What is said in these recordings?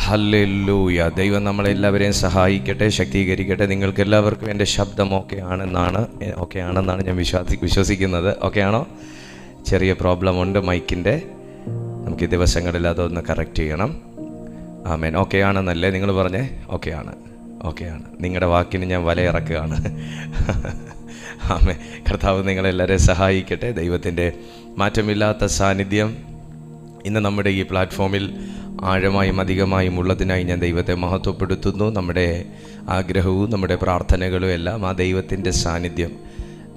Hallelujah. ദൈവം നമ്മളെല്ലാവരെയും സഹായിക്കട്ടെ, ശക്തീകരിക്കട്ടെ. നിങ്ങൾക്ക് എല്ലാവർക്കും എൻ്റെ ശബ്ദം ഓക്കെ ആണെന്നാണ് ഞാൻ വിശ്വസിക്കുന്നത്. ഓക്കെ ആണോ? ചെറിയ പ്രോബ്ലം ഉണ്ട് മൈക്കിൻ്റെ. നമുക്ക് ഈ ദിവസങ്ങളിൽ അതൊന്ന് കറക്റ്റ് ചെയ്യണം. ആമേൻ. ഓക്കെ ആണെന്നല്ലേ നിങ്ങൾ പറഞ്ഞേ? ഓക്കെയാണ്. നിങ്ങളുടെ വാക്കിന് ഞാൻ വലയിറക്കുകയാണ്. ആമേൻ. കർത്താവ് നിങ്ങളെല്ലാവരെയും സഹായിക്കട്ടെ. ദൈവത്തിൻ്റെ മാറ്റമില്ലാത്ത സാന്നിധ്യം ഇന്ന് നമ്മുടെ ഈ പ്ലാറ്റ്ഫോമിൽ ആഴമായും അധികമായും ഉള്ളതിനായി ഞാൻ ദൈവത്തെ മഹത്വപ്പെടുത്തുന്നു. നമ്മുടെ ആഗ്രഹവും നമ്മുടെ പ്രാർത്ഥനകളും എല്ലാം ആ ദൈവത്തിൻ്റെ സാന്നിധ്യം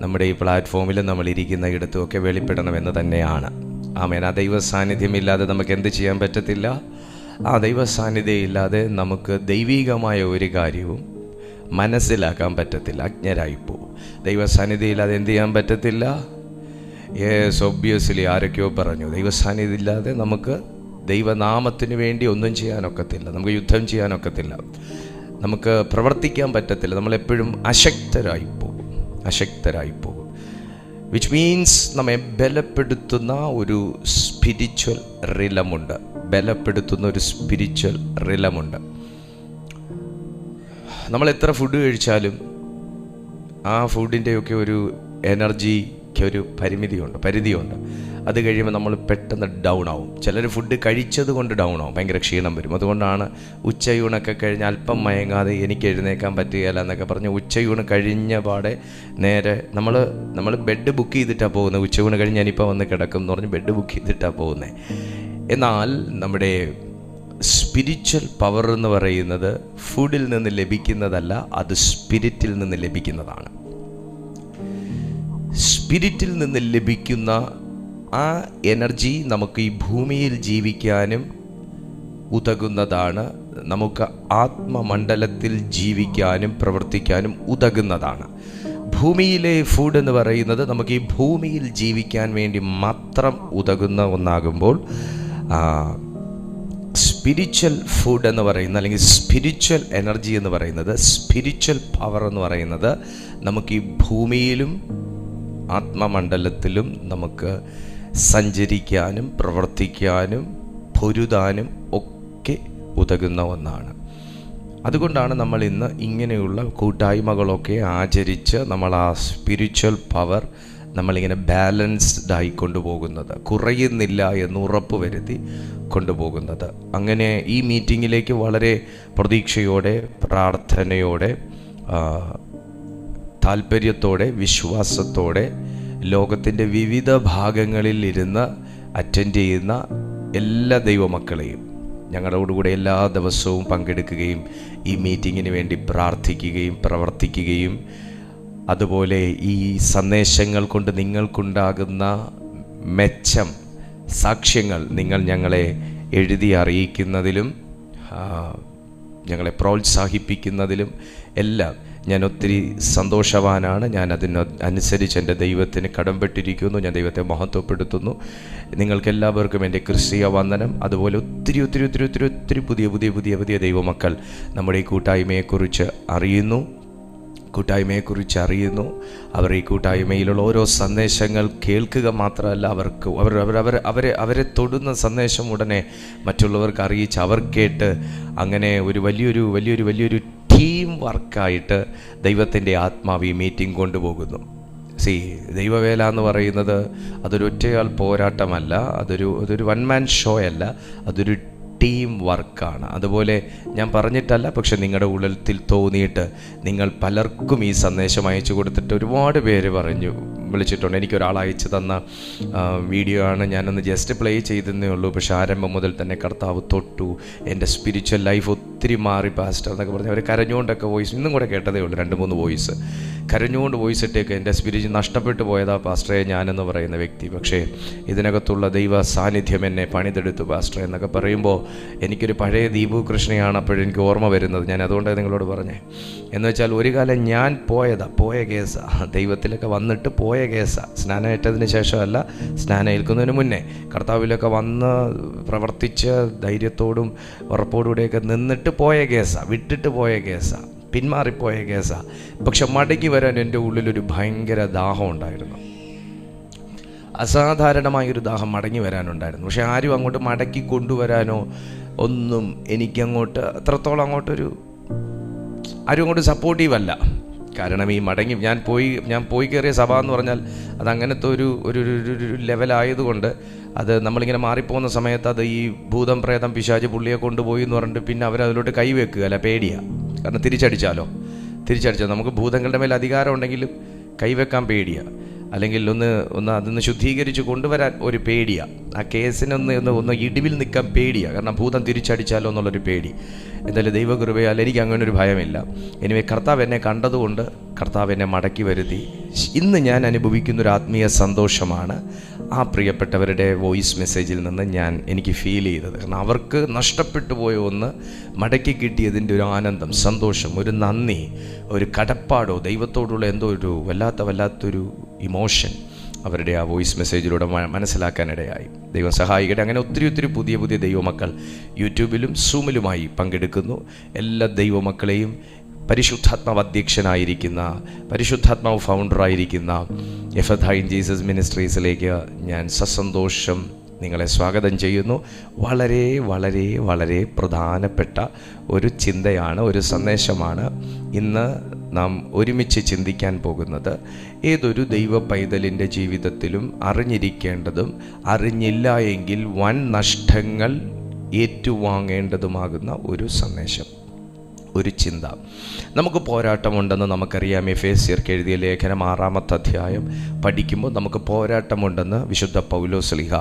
നമ്മുടെ ഈ പ്ലാറ്റ്ഫോമിൽ നമ്മളിരിക്കുന്ന ഇടത്തുമൊക്കെ വെളിപ്പെടണമെന്ന് തന്നെയാണ്. ആമേൻ. ആ ദൈവ സാന്നിധ്യമില്ലാതെ നമുക്ക് എന്ത് ചെയ്യാൻ പറ്റത്തില്ല. ആ ദൈവ സാന്നിധ്യം ഇല്ലാതെ നമുക്ക് ദൈവികമായ ഒരു കാര്യവും മനസ്സിലാക്കാൻ പറ്റത്തില്ല. അജ്ഞരായിപ്പോവും. ദൈവ സാന്നിധ്യം ഇല്ലാതെ എന്ത് ചെയ്യാൻ പറ്റത്തില്ല? ഒബ്വിയസ്ലി ആരൊക്കെയോ പറഞ്ഞു, ദൈവസാന്നിധ്യം ഇല്ലാതെ നമുക്ക് ദൈവനാമത്തിന് വേണ്ടി ഒന്നും ചെയ്യാനൊക്കത്തില്ല, നമുക്ക് യുദ്ധം ചെയ്യാനൊക്കത്തില്ല, നമുക്ക് പ്രവർത്തിക്കാൻ പറ്റത്തില്ല. നമ്മളെപ്പോഴും അശക്തരായി പോകും. വിച്ച് മീൻസ് നമ്മെ ബലപ്പെടുത്തുന്ന ഒരു സ്പിരിച്വൽ റിലമുണ്ട്. നമ്മൾ എത്ര ഫുഡ് കഴിച്ചാലും ആ ഫുഡിൻ്റെയൊക്കെ ഒരു എനർജിക്ക് ഒരു പരിധിയുണ്ട്. അത് കഴിയുമ്പോൾ നമ്മൾ പെട്ടെന്ന് ഡൗൺ ആവും. ചിലർ ഫുഡ് കഴിച്ചത് കൊണ്ട് ഡൗൺ ആവും, ഭയങ്കര ക്ഷീണം വരും. അതുകൊണ്ടാണ് ഉച്ചയൂണൊക്കെ കഴിഞ്ഞ് അല്പം മയങ്ങാതെ എനിക്ക് എഴുന്നേക്കാൻ പറ്റുകയില്ല എന്നൊക്കെ പറഞ്ഞ് ഉച്ചയൂണ് കഴിഞ്ഞ പാടെ നേരെ നമ്മൾ ബെഡ് ബുക്ക് ചെയ്തിട്ടാണ് പോകുന്നത്. ഉച്ചയൂണ് കഴിഞ്ഞ് ഞാനിപ്പോൾ വന്ന് കിടക്കും എന്ന് പറഞ്ഞ് ബെഡ് ബുക്ക് ചെയ്തിട്ടാണ് പോകുന്നത്. എന്നാൽ നമ്മുടെ സ്പിരിച്വൽ പവർ എന്ന് പറയുന്നത് ഫുഡിൽ നിന്ന് ലഭിക്കുന്നതല്ല, അത് സ്പിരിറ്റിൽ നിന്ന് ലഭിക്കുന്നതാണ്. സ്പിരിറ്റിൽ നിന്ന് ലഭിക്കുന്ന ആ എനർജി നമുക്ക് ഈ ഭൂമിയിൽ ജീവിക്കാനും ഉതകുന്നതാണ്. നമുക്ക് ആത്മമണ്ഡലത്തിൽ ജീവിക്കാനും പ്രവർത്തിക്കാനും ഉതകുന്നതാണ്. ഭൂമിയിലെ ഫുഡ് എന്ന് പറയുന്നത് നമുക്ക് ഈ ഭൂമിയിൽ ജീവിക്കാൻ വേണ്ടി മാത്രം ഉതകുന്ന ഒന്നാകുമ്പോൾ, സ്പിരിച്വൽ ഫുഡ് എന്ന് പറയുന്ന അല്ലെങ്കിൽ സ്പിരിച്വൽ എനർജി എന്ന് പറയുന്നത്, സ്പിരിച്വൽ പവർ എന്ന് പറയുന്നത് നമുക്ക് ഈ ഭൂമിയിലും ആത്മമണ്ഡലത്തിലും നമുക്ക് സഞ്ചരിക്കാനും പ്രവർത്തിക്കാനും പൊരുതാനും ഒക്കെ ഉതകുന്ന ഒന്നാണ്. അതുകൊണ്ടാണ് നമ്മൾ ഇന്ന് ഇങ്ങനെയുള്ള കൂട്ടായ്മകളൊക്കെ ആചരിച്ച് നമ്മൾ ആ സ്പിരിച്വൽ പവർ നമ്മളിങ്ങനെ ബാലൻസ്ഡ് ആയി കൊണ്ടുപോകുന്നത്, കുറയുന്നില്ല എന്ന് ഉറപ്പ് വരുത്തി കൊണ്ടുപോകുന്നത്. അങ്ങനെ ഈ മീറ്റിങ്ങിലേക്ക് വളരെ പ്രതീക്ഷയോടെ, പ്രാർത്ഥനയോടെ, താല്പര്യത്തോടെ, വിശ്വാസത്തോടെ ലോകത്തിൻ്റെ വിവിധ ഭാഗങ്ങളിൽ ഇരുന്ന് അറ്റൻഡ് ചെയ്യുന്ന എല്ലാ ദൈവമക്കളെയും ഞങ്ങളോടുകൂടെ എല്ലാ ദിവസവും പങ്കെടുക്കുകയും ഈ മീറ്റിങ്ങിന് വേണ്ടി പ്രാർത്ഥിക്കുകയും പ്രവർത്തിക്കുകയും അതുപോലെ ഈ സന്ദേശങ്ങൾ കൊണ്ട് നിങ്ങൾക്കുണ്ടാകുന്ന മെച്ചം, സാക്ഷ്യങ്ങൾ നിങ്ങൾ ഞങ്ങളെ എഴുതി അറിയിക്കുന്നതിലും ഞങ്ങളെ പ്രോത്സാഹിപ്പിക്കുന്നതിലും എല്ലാം ഞാൻ ഒത്തിരി സന്തോഷവാനാണ്. ഞാൻ അതിനനുസരിച്ച് എൻ്റെ ദൈവത്തിന് കടംപെട്ടിരിക്കുന്നു. ഞാൻ ദൈവത്തെ മഹത്വപ്പെടുത്തുന്നു. നിങ്ങൾക്കെല്ലാവർക്കും എൻ്റെ ക്രിസ്തീയ വന്ദനം. അതുപോലെ ഒത്തിരി ഒത്തിരി ഒത്തിരി ഒത്തിരി ഒത്തിരി പുതിയ പുതിയ പുതിയ പുതിയ ദൈവമക്കൾ നമ്മുടെ ഈ കൂട്ടായ്മയെക്കുറിച്ച് അറിയുന്നു. അവർ ഈ കൂട്ടായ്മയിലുള്ള ഓരോ സന്ദേശങ്ങൾ കേൾക്കുക മാത്രമല്ല, അവരെ തൊടുന്ന സന്ദേശം ഉടനെ മറ്റുള്ളവർക്ക് അറിയിച്ച് അവർ കേട്ട് അങ്ങനെ ഒരു വലിയൊരു ടീം വർക്കായിട്ട് ദൈവത്തിൻ്റെ ആത്മാവ് ഈ മീറ്റിംഗ് കൊണ്ടുപോകുന്നു. ദൈവവേല എന്ന് പറയുന്നത് അതൊരു ഒറ്റയാൾ പോരാട്ടമല്ല, അതൊരു വൺ മാൻ ഷോ അല്ല, അതൊരു ടീം വർക്കാണ്. അതുപോലെ ഞാൻ പറഞ്ഞിട്ടല്ല, പക്ഷെ നിങ്ങളുടെ ഉള്ളിൽ തോന്നിയിട്ട് നിങ്ങൾ പലർക്കും ഈ സന്ദേശം അയച്ചു കൊടുത്തിട്ട് ഒരുപാട് പേര് വിളിച്ചിട്ടുണ്ട്. എനിക്കൊരാൾ അയച്ചു തന്ന വീഡിയോ ആണ്, ഞാനൊന്ന് ജസ്റ്റ് പ്ലേ ചെയ്തതേ ഉള്ളൂ. പക്ഷെ ആരംഭം മുതൽ തന്നെ കർത്താവ് തൊട്ടു, എൻ്റെ സ്പിരിച്വൽ ലൈഫ് ഒത്തിരി മാറി പാസ്റ്റർ എന്നൊക്കെ പറഞ്ഞ് അവർ കരഞ്ഞുകൊണ്ടൊക്കെ വോയിസ് ഇന്നും കൂടെ കേട്ടതേ ഉള്ളൂ. 2-3 വോയിസ് കരഞ്ഞുകൊണ്ട് വോയിസ് ഇട്ടേക്ക് എൻ്റെ സ്പിരിറ്റ് നഷ്ടപ്പെട്ടു പോയതാ പാസ്റ്ററെ ഞാനെന്ന് പറയുന്ന വ്യക്തി. പക്ഷേ ഇതിനകത്തുള്ള ദൈവ സാന്നിധ്യം എന്നെ പണിതെടുത്തു പാസ്റ്ററെ എന്നൊക്കെ പറയുമ്പോൾ എനിക്കൊരു പഴയ ദീപു കൃഷ്ണയാണ് അപ്പോഴെനിക്ക് ഓർമ്മ വരുന്നത്. ഞാൻ അതുകൊണ്ടാണ് നിങ്ങളോട് പറഞ്ഞേ. എന്ന് വെച്ചാൽ ഒരു കാലം ഞാൻ പോയ കേസാണ്, ദൈവത്തിലൊക്കെ വന്നിട്ട് പോയ കേസാണ്. സ്നാനം ഏറ്റതിന് ശേഷമല്ല, സ്നാനം ഏൽക്കുന്നതിന് മുന്നേ കർത്താവിലൊക്കെ വന്ന് പ്രവർത്തിച്ച് ധൈര്യത്തോടും ഉറപ്പോടുകൂടെയൊക്കെ നിന്നിട്ട് പോയ കേസാണ്, വിട്ടിട്ട് പോയ കേസാണ്, പിന്മാറിപ്പോയ കേസാണ്. പക്ഷെ മടങ്ങി വരാൻ എൻ്റെ ഉള്ളിലൊരു ഭയങ്കര ദാഹം ഉണ്ടായിരുന്നു. അസാധാരണമായൊരു ദാഹം മടങ്ങി വരാനുണ്ടായിരുന്നു. പക്ഷെ ആരും അങ്ങോട്ട് മടക്കി കൊണ്ടുവരാനോ ഒന്നും എനിക്കങ്ങോട്ട് അത്രത്തോളം അങ്ങോട്ടൊരു ആരും അങ്ങോട്ട് സപ്പോർട്ടീവല്ല. കാരണം ഈ മടങ്ങി ഞാൻ പോയി കയറിയ സഭ എന്ന് പറഞ്ഞാൽ അത് അങ്ങനത്തെ ഒരു ലെവലായതുകൊണ്ട് അത് നമ്മളിങ്ങനെ മാറിപ്പോകുന്ന സമയത്ത് അത് ഈ ഭൂതം പ്രേതം പിശാച് പുള്ളിയെ കൊണ്ടുപോയി എന്ന് പറഞ്ഞിട്ട് പിന്നെ അവരതിലോട്ട് കൈവെക്കുക, അല്ല പേടിയാണ്. കാരണം തിരിച്ചടിച്ചാൽ നമുക്ക് ഭൂതങ്ങളുടെ മേൽ അധികാരം ഉണ്ടെങ്കിലും കൈവെക്കാൻ പേടിയാണ്, അല്ലെങ്കിൽ ഒന്ന് അതൊന്ന് ശുദ്ധീകരിച്ച് കൊണ്ടുവരാൻ ഒരു പേടിയാണ്, ആ കേസിനൊന്ന് ഇടിവിൽ നിൽക്കാൻ പേടിയാണ്. കാരണം ഭൂതം തിരിച്ചടിച്ചാലോ എന്നുള്ളൊരു പേടി. എന്തായാലും ദൈവകൃപയാൽ എനിക്ക് അങ്ങനെ ഒരു ഭയമില്ല. എനിവേ കർത്താവ് എന്നെ കണ്ടതുകൊണ്ട് കർത്താവ് എന്നെ മടക്കി വരുത്തി. ഇന്ന് ഞാൻ അനുഭവിക്കുന്നൊരു ആത്മീയ സന്തോഷമാണ് ആ പ്രിയപ്പെട്ടവരുടെ വോയിസ് മെസ്സേജിൽ നിന്ന് എനിക്ക് ഫീൽ ചെയ്തത്. കാരണം അവർക്ക് നഷ്ടപ്പെട്ടു പോയ ഒന്ന് മടക്കി കിട്ടിയതിൻ്റെ ഒരു ആനന്ദം, സന്തോഷം, ഒരു നന്ദി, ഒരു കടപ്പാടോ ദൈവത്തോടുള്ള എന്തോ ഒരു വല്ലാത്തൊരു ഇമോഷൻ അവരുടെ ആ വോയിസ് മെസ്സേജിലൂടെ മനസ്സിലാക്കാനിടയായി. ദൈവം സഹായിക്കട്ടെ. അങ്ങനെ ഒത്തിരി പുതിയ ദൈവമക്കൾ യൂട്യൂബിലും സൂമിലുമായി പങ്കെടുക്കുന്നു. എല്ലാ ദൈവമക്കളെയും പരിശുദ്ധാത്മാവ് അധ്യക്ഷനായിരിക്കുന്ന, പരിശുദ്ധാത്മാവ് ഫൗണ്ടറായിരിക്കുന്ന എഫഥാ ഇൻ ജീസസ് മിനിസ്ട്രീസിലേക്ക് ഞാൻ സസന്തോഷം നിങ്ങളെ സ്വാഗതം ചെയ്യുന്നു. വളരെ വളരെ വളരെ പ്രധാനപ്പെട്ട ഒരു ചിന്തയാണ്, ഒരു സന്ദേശമാണ് ഇന്ന് നാം ഒരുമിച്ച് ചിന്തിക്കാൻ പോകുന്നത്. ഏതൊരു ദൈവ പൈതലിൻ്റെ ജീവിതത്തിലും അറിഞ്ഞിരിക്കേണ്ടതും അറിഞ്ഞില്ല എങ്കിൽ വൻ നഷ്ടങ്ങൾ ഏറ്റുവാങ്ങേണ്ടതുമാകുന്ന ഒരു സന്ദേശം, ഒരു ചിന്ത. നമുക്ക് പോരാട്ടമുണ്ടെന്ന് നമുക്കറിയാം. എഫേസ്യർക്ക് എഴുതിയ ലേഖനം 6-ാമത്തെ അധ്യായം പഠിക്കുമ്പോൾ നമുക്ക് പോരാട്ടമുണ്ടെന്ന് വിശുദ്ധ പൗലോസ്ലീഹ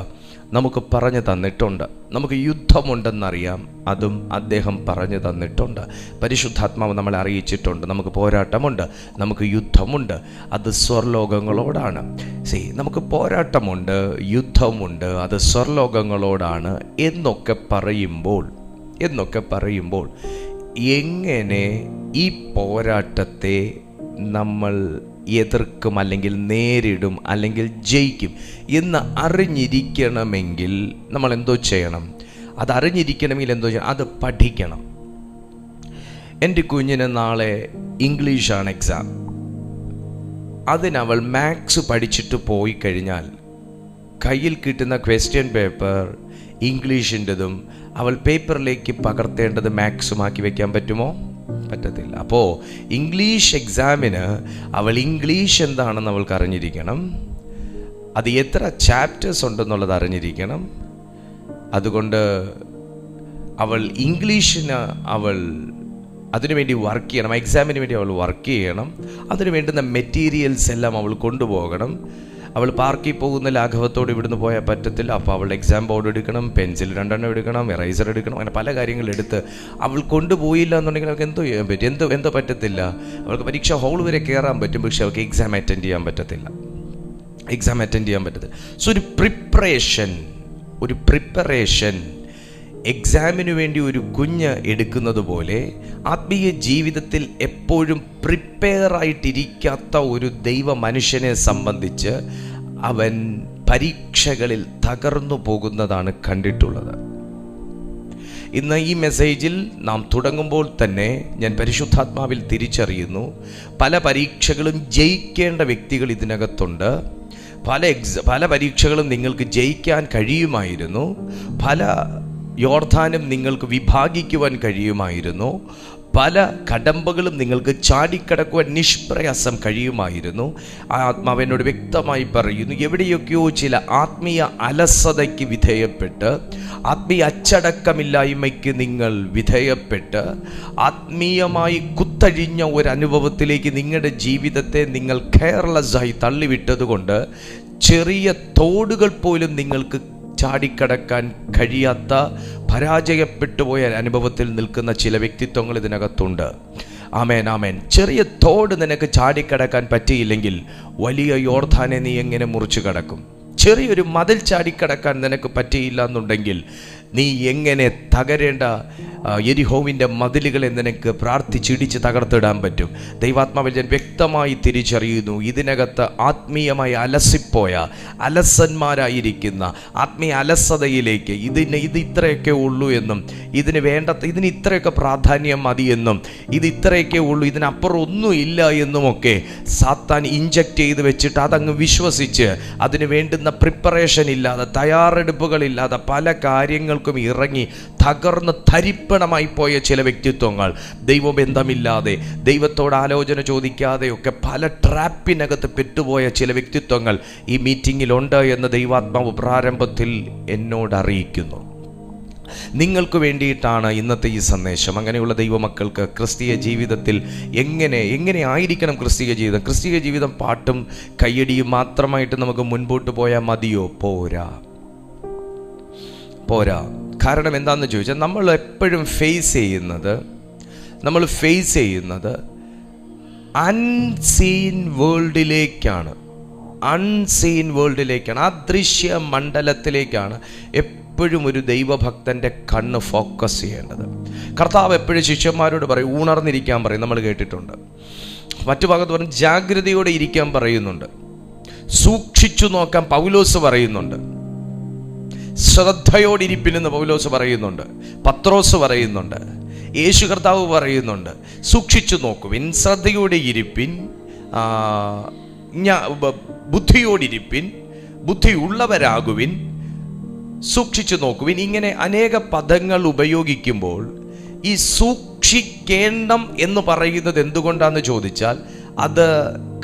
നമുക്ക് പറഞ്ഞു തന്നിട്ടുണ്ട്. നമുക്ക് യുദ്ധമുണ്ടെന്നറിയാം, അതും അദ്ദേഹം പറഞ്ഞു തന്നിട്ടുണ്ട്. പരിശുദ്ധാത്മാവ് നമ്മളെ അറിയിച്ചിട്ടുണ്ട്. നമുക്ക് പോരാട്ടമുണ്ട്, നമുക്ക് യുദ്ധമുണ്ട്, അത് സ്വർലോകങ്ങളോടാണ്. നമുക്ക് പോരാട്ടമുണ്ട്, യുദ്ധമുണ്ട്, അത് സ്വർലോകങ്ങളോടാണ് എന്നൊക്കെ പറയുമ്പോൾ എങ്ങനെ ഈ പോരാട്ടത്തെ നമ്മൾ എതിർക്കും, അല്ലെങ്കിൽ നേരിടും, അല്ലെങ്കിൽ ജയിക്കും എന്ന് അറിഞ്ഞിരിക്കണമെങ്കിൽ നമ്മൾ എന്തോ ചെയ്യണം? അത് അറിഞ്ഞിരിക്കണമെങ്കിൽ എന്തോ ചെയ്യണം? അത് പഠിക്കണം. എൻ്റെ കുഞ്ഞിന് നാളെ ഇംഗ്ലീഷാണ് എക്സാം. അതിനവൾ മാത്സ് പഠിച്ചിട്ട് പോയി കഴിഞ്ഞാൽ കയ്യിൽ കിട്ടുന്ന ക്വസ്റ്റ്യൻ പേപ്പർ ഇംഗ്ലീഷിൻ്റെതും അവൾ പേപ്പറിലേക്ക് പകർത്തേണ്ടത് മാത്സുമാക്കി വെക്കാൻ പറ്റുമോ? പറ്റത്തില്ല. അപ്പോൾ ഇംഗ്ലീഷ് എക്സാമിന് അവൾ ഇംഗ്ലീഷ് എന്താണെന്ന് അവൾക്ക് അറിഞ്ഞിരിക്കണം, അത് എത്ര ചാപ്റ്റേഴ്സ് ഉണ്ടെന്നുള്ളത് അറിഞ്ഞിരിക്കണം. അതുകൊണ്ട് അവൾ ഇംഗ്ലീഷിന് അതിനുവേണ്ടി വർക്ക് ചെയ്യണം, എക്സാമിന് വേണ്ടി അവൾ വർക്ക് ചെയ്യണം. അതിന് വേണ്ടുന്ന മെറ്റീരിയൽസ് എല്ലാം അവൾ കൊണ്ടുപോകണം. അവൾ പാർക്കിൽ പോകുന്ന ലാഘവത്തോട് ഇവിടുന്ന് പോയാൽ പറ്റത്തില്ല. അപ്പോൾ അവൾ എക്സാം ബോർഡ് എടുക്കണം, പെൻസിൽ 2 എണ്ണം എടുക്കണം, എറൈസർ എടുക്കണം, അങ്ങനെ പല കാര്യങ്ങളെടുത്ത് അവൾ കൊണ്ടുപോയില്ല എന്നുണ്ടെങ്കിൽ അവൾക്ക് എന്തോ ചെയ്യാൻ പറ്റും? എന്തോ പറ്റത്തില്ല. അവൾക്ക് പരീക്ഷ ഹോൾ വരെ കയറാൻ പറ്റും, പക്ഷെ അവൾക്ക് എക്സാം അറ്റൻഡ് ചെയ്യാൻ പറ്റത്തില്ല. സോ ഒരു പ്രിപ്പറേഷൻ എക്സാമിന് വേണ്ടി ഒരു കുഞ്ഞ് എടുക്കുന്നത് പോലെ ആത്മീയ ജീവിതത്തിൽ എപ്പോഴും പ്രിപ്പയർ ആയിട്ടിരിക്കാത്ത ഒരു ദൈവ മനുഷ്യനെ സംബന്ധിച്ച് അവൻ പരീക്ഷകളിൽ തകർന്നു പോകുന്നതാണ് കണ്ടിട്ടുള്ളത്. ഇന്ന് ഈ മെസ്സേജിൽ നാം തുടങ്ങുമ്പോൾ തന്നെ ഞാൻ പരിശുദ്ധാത്മാവിൽ തിരിച്ചറിയുന്നു, പല പരീക്ഷകളും ജയിക്കേണ്ട വ്യക്തികൾ ഇതിനകത്തുണ്ട്. പല പരീക്ഷകളും നിങ്ങൾക്ക് ജയിക്കാൻ കഴിയുമായിരുന്നു, പല യോർദാനും നിങ്ങൾക്ക് വിഭാഗിക്കുവാൻ കഴിയുമായിരുന്നു, പല കടമ്പകളും നിങ്ങൾക്ക് ചാടിക്കടക്കുവാൻ നിഷ്പ്രയാസം കഴിയുമായിരുന്നു. ആ ആത്മാവ് എന്നോട് വ്യക്തമായി പറയുന്നു, എവിടെയൊക്കെയോ ചില ആത്മീയ അലസതയ്ക്ക് വിധേയപ്പെട്ട്, ആത്മീയ അച്ചടക്കമില്ലായ്മയ്ക്ക് നിങ്ങൾ വിധേയപ്പെട്ട്, ആത്മീയമായി കുത്തഴിഞ്ഞ ഒരു അനുഭവത്തിലേക്ക് നിങ്ങളുടെ ജീവിതത്തെ നിങ്ങൾ കെയർലെസ്സായി തള്ളിവിട്ടതുകൊണ്ട് ചെറിയ തോടുകൾ പോലും നിങ്ങൾക്ക് ചാടിക്കടക്കാൻ കഴിയാത്ത, പരാജയപ്പെട്ടു പോയ അനുഭവത്തിൽ നിൽക്കുന്ന ചില വ്യക്തിത്വങ്ങൾ ഇതിനകത്തുണ്ട്. ആമേൻ. ചെറിയ തോട് നിനക്ക് ചാടിക്കടക്കാൻ പറ്റിയില്ലെങ്കിൽ വലിയ യോർദാനെ നീ എങ്ങനെ മുറിച്ചു കടക്കും? ചെറിയൊരു മതിൽ ചാടിക്കടക്കാൻ നിനക്ക് പറ്റിയില്ല എന്നുണ്ടെങ്കിൽ നീ എങ്ങനെ തകരേണ്ട യെരിഹോവിൻ്റെ മതിലുകളെ നിനക്ക് പ്രാർത്ഥിച്ചിടിച്ച് തകർത്തിടാൻ പറ്റും? ദൈവാത്മാവിൽ ഞാൻ വ്യക്തമായി തിരിച്ചറിയുന്നു, ഇതിനകത്ത് ആത്മീയമായി അലസിപ്പോയ, അലസന്മാരായിരിക്കുന്ന, ആത്മീയ അലസതയിലേക്ക് ഇത് ഇത്രയൊക്കെ ഉള്ളൂ എന്നും, ഇതിന് ഇത്രയൊക്കെ പ്രാധാന്യം മതിയെന്നും, ഇത് ഇത്രയൊക്കെ ഉള്ളൂ, ഇതിനപ്പുറം ഒന്നും ഇല്ല എന്നുമൊക്കെ സാത്താൻ ഇഞ്ചക്റ്റ് ചെയ്ത് വെച്ചിട്ട് അതങ്ങ് വിശ്വസിച്ച് അതിന് വേണ്ടുന്ന പ്രിപ്പറേഷൻ ഇല്ലാതെ, തയ്യാറെടുപ്പുകളില്ലാതെ പല കാര്യങ്ങൾക്കും ഇറങ്ങി തകർന്ന് തരിപ്പണമായി പോയ ചില വ്യക്തിത്വങ്ങൾ, ദൈവബന്ധമില്ലാതെ, ദൈവത്തോട് ആലോചന ചോദിക്കാതെയൊക്കെ പല ട്രാപ്പിനകത്ത് പെട്ടുപോയ ചില വ്യക്തിത്വങ്ങൾ ഈ മീറ്റിങ്ങിലുണ്ട് എന്ന് ദൈവാത്മാവ് പ്രാരംഭത്തിൽ എന്നോട് അറിയിക്കുന്നു. നിങ്ങൾക്ക് വേണ്ടിയിട്ടാണ് ഇന്നത്തെ ഈ സന്ദേശം. അങ്ങനെയുള്ള ദൈവമക്കൾക്ക് ക്രിസ്തീയ ജീവിതത്തിൽ എങ്ങനെ ആയിരിക്കണം ക്രിസ്തീയ ജീവിതം? ക്രിസ്തീയ ജീവിതം പാട്ടും കയ്യടിയും മാത്രമായിട്ട് നമുക്ക് മുൻപോട്ട് പോയാൽ മതിയോ? പോരാ. കാരണം എന്താണെന്ന് ചോദിച്ചാൽ, നമ്മൾ എപ്പോഴും ഫേസ് ചെയ്യുന്നത് അൺസീൻ വേൾഡിലേക്കാണ്. അദൃശ്യ മണ്ഡലത്തിലേക്കാണ് എപ്പോഴും ഒരു ദൈവഭക്തൻ്റെ കണ്ണ് ഫോക്കസ് ചെയ്യേണ്ടത്. കർത്താവ് എപ്പോഴും ശിഷ്യന്മാരോട് പറയും, ഉണർന്നിരിക്കാൻ പറയും, നമ്മൾ കേട്ടിട്ടുണ്ട്. മറ്റു ഭാഗത്ത് പറഞ്ഞ് ജാഗ്രതയോടെ ഇരിക്കാൻ പറയുന്നുണ്ട്. സൂക്ഷിച്ചു നോക്കാൻ പൗലോസ് പറയുന്നുണ്ട്. ശ്രദ്ധയോടിരിപ്പിനെന്ന് പൗലോസ് പറയുന്നുണ്ട്. പത്രോസ് പറയുന്നുണ്ട്. യേശു കർത്താവ് പറയുന്നുണ്ട്, സൂക്ഷിച്ചു നോക്കുവിൻ, ശ്രദ്ധയോടെ ഇരിപ്പിൻ, ബുദ്ധിയോടിരിപ്പിൻ, ബുദ്ധിയുള്ളവരാകുവിൻ, സൂക്ഷിച്ചു നോക്കുവിൻ. ഇങ്ങനെ അനേക പദങ്ങൾ ഉപയോഗിക്കുമ്പോൾ ഈ സൂക്ഷിക്കേണ്ടം എന്ന് പറയുന്നത് എന്തുകൊണ്ടാണെന്ന് ചോദിച്ചാൽ, അത്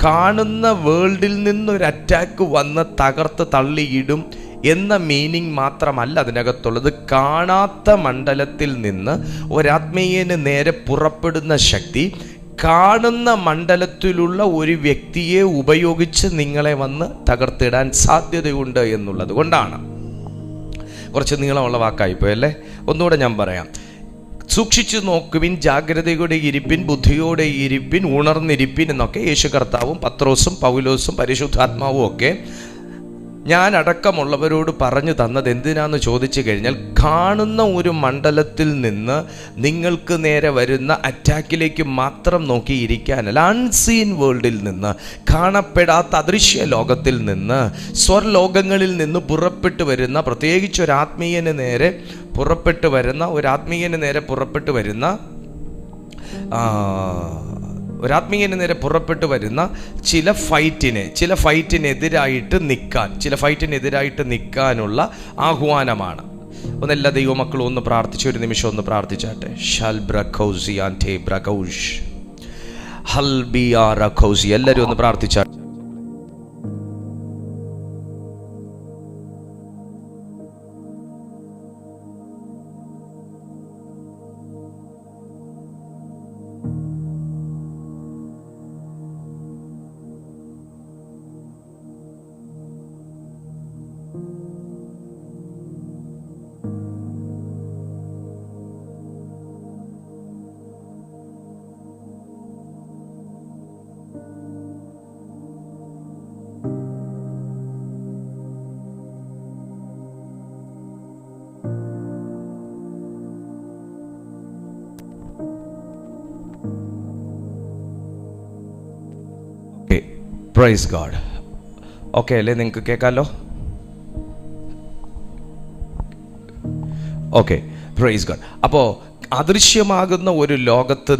കാണുന്ന വേൾഡിൽ നിന്നൊരു അറ്റാക്ക് വന്ന് തകർത്ത് തള്ളിയിടും എന്ന മീനിങ് മാത്രമല്ല അതിനകത്തുള്ളത്. കാണാത്ത മണ്ഡലത്തിൽ നിന്ന് ഒരാത്മീയന് നേരെ പുറപ്പെടുന്ന ശക്തി കാണുന്ന മണ്ഡലത്തിലുള്ള ഒരു വ്യക്തിയെ ഉപയോഗിച്ച് നിങ്ങളെ വന്ന് തകർത്തിടാൻ സാധ്യതയുണ്ട് എന്നുള്ളത് കൊണ്ടാണ്. കുറച്ച് നീളമുള്ള വാക്കായിപ്പോയല്ലേ? ഒന്നുകൂടെ ഞാൻ പറയാം. സൂക്ഷിച്ചു നോക്കുവിൻ, ജാഗ്രതയോടെ ഇരിപ്പിൻ, ബുദ്ധിയോടെ ഇരിപ്പിൻ, ഉണർന്നിരിപ്പിൻ എന്നൊക്കെ യേശു കർത്താവും പത്രോസും പൗലോസും പരിശുദ്ധാത്മാവും ഒക്കെ ഞാൻ അടക്കമുള്ളവരോട് പറഞ്ഞു തന്നത് എന്തിനാന്ന് ചോദിച്ചു കഴിഞ്ഞാൽ, കാണുന്ന ഒരു മണ്ഡലത്തിൽ നിന്ന് നിങ്ങൾക്ക് നേരെ വരുന്ന അറ്റാക്കിലേക്ക് മാത്രം നോക്കിയിരിക്കാനല്ല, അൺസീൻ വേൾഡിൽ നിന്ന്, കാണപ്പെടാത്ത അദൃശ്യ ലോകത്തിൽ നിന്ന്, സ്വർലോകങ്ങളിൽ നിന്ന് പുറപ്പെട്ടു വരുന്ന, പ്രത്യേകിച്ച് ഒരാത്മീയന് നേരെ പുറപ്പെട്ടു വരുന്ന ചില ഫൈറ്റിനെതിരായിട്ട് നിൽക്കാനുള്ള ആഹ്വാനമാണ്. ഒന്നെല്ലാ ദൈവമക്കളും ഒന്ന് പ്രാർത്ഥിച്ച് ഒരു നിമിഷം ഒന്ന് പ്രാർത്ഥിച്ചാട്ടെ. എല്ലാവരും ഒന്ന് പ്രാർത്ഥിച്ചാട്ടെ. Praise God. ഓക്കെ അല്ലേ? നിങ്ങൾക്ക് കേൾക്കാമല്ലോ? Okay, praise God. അപ്പോൾ അദൃശ്യമാകുന്ന ഒരു ലോകത്ത്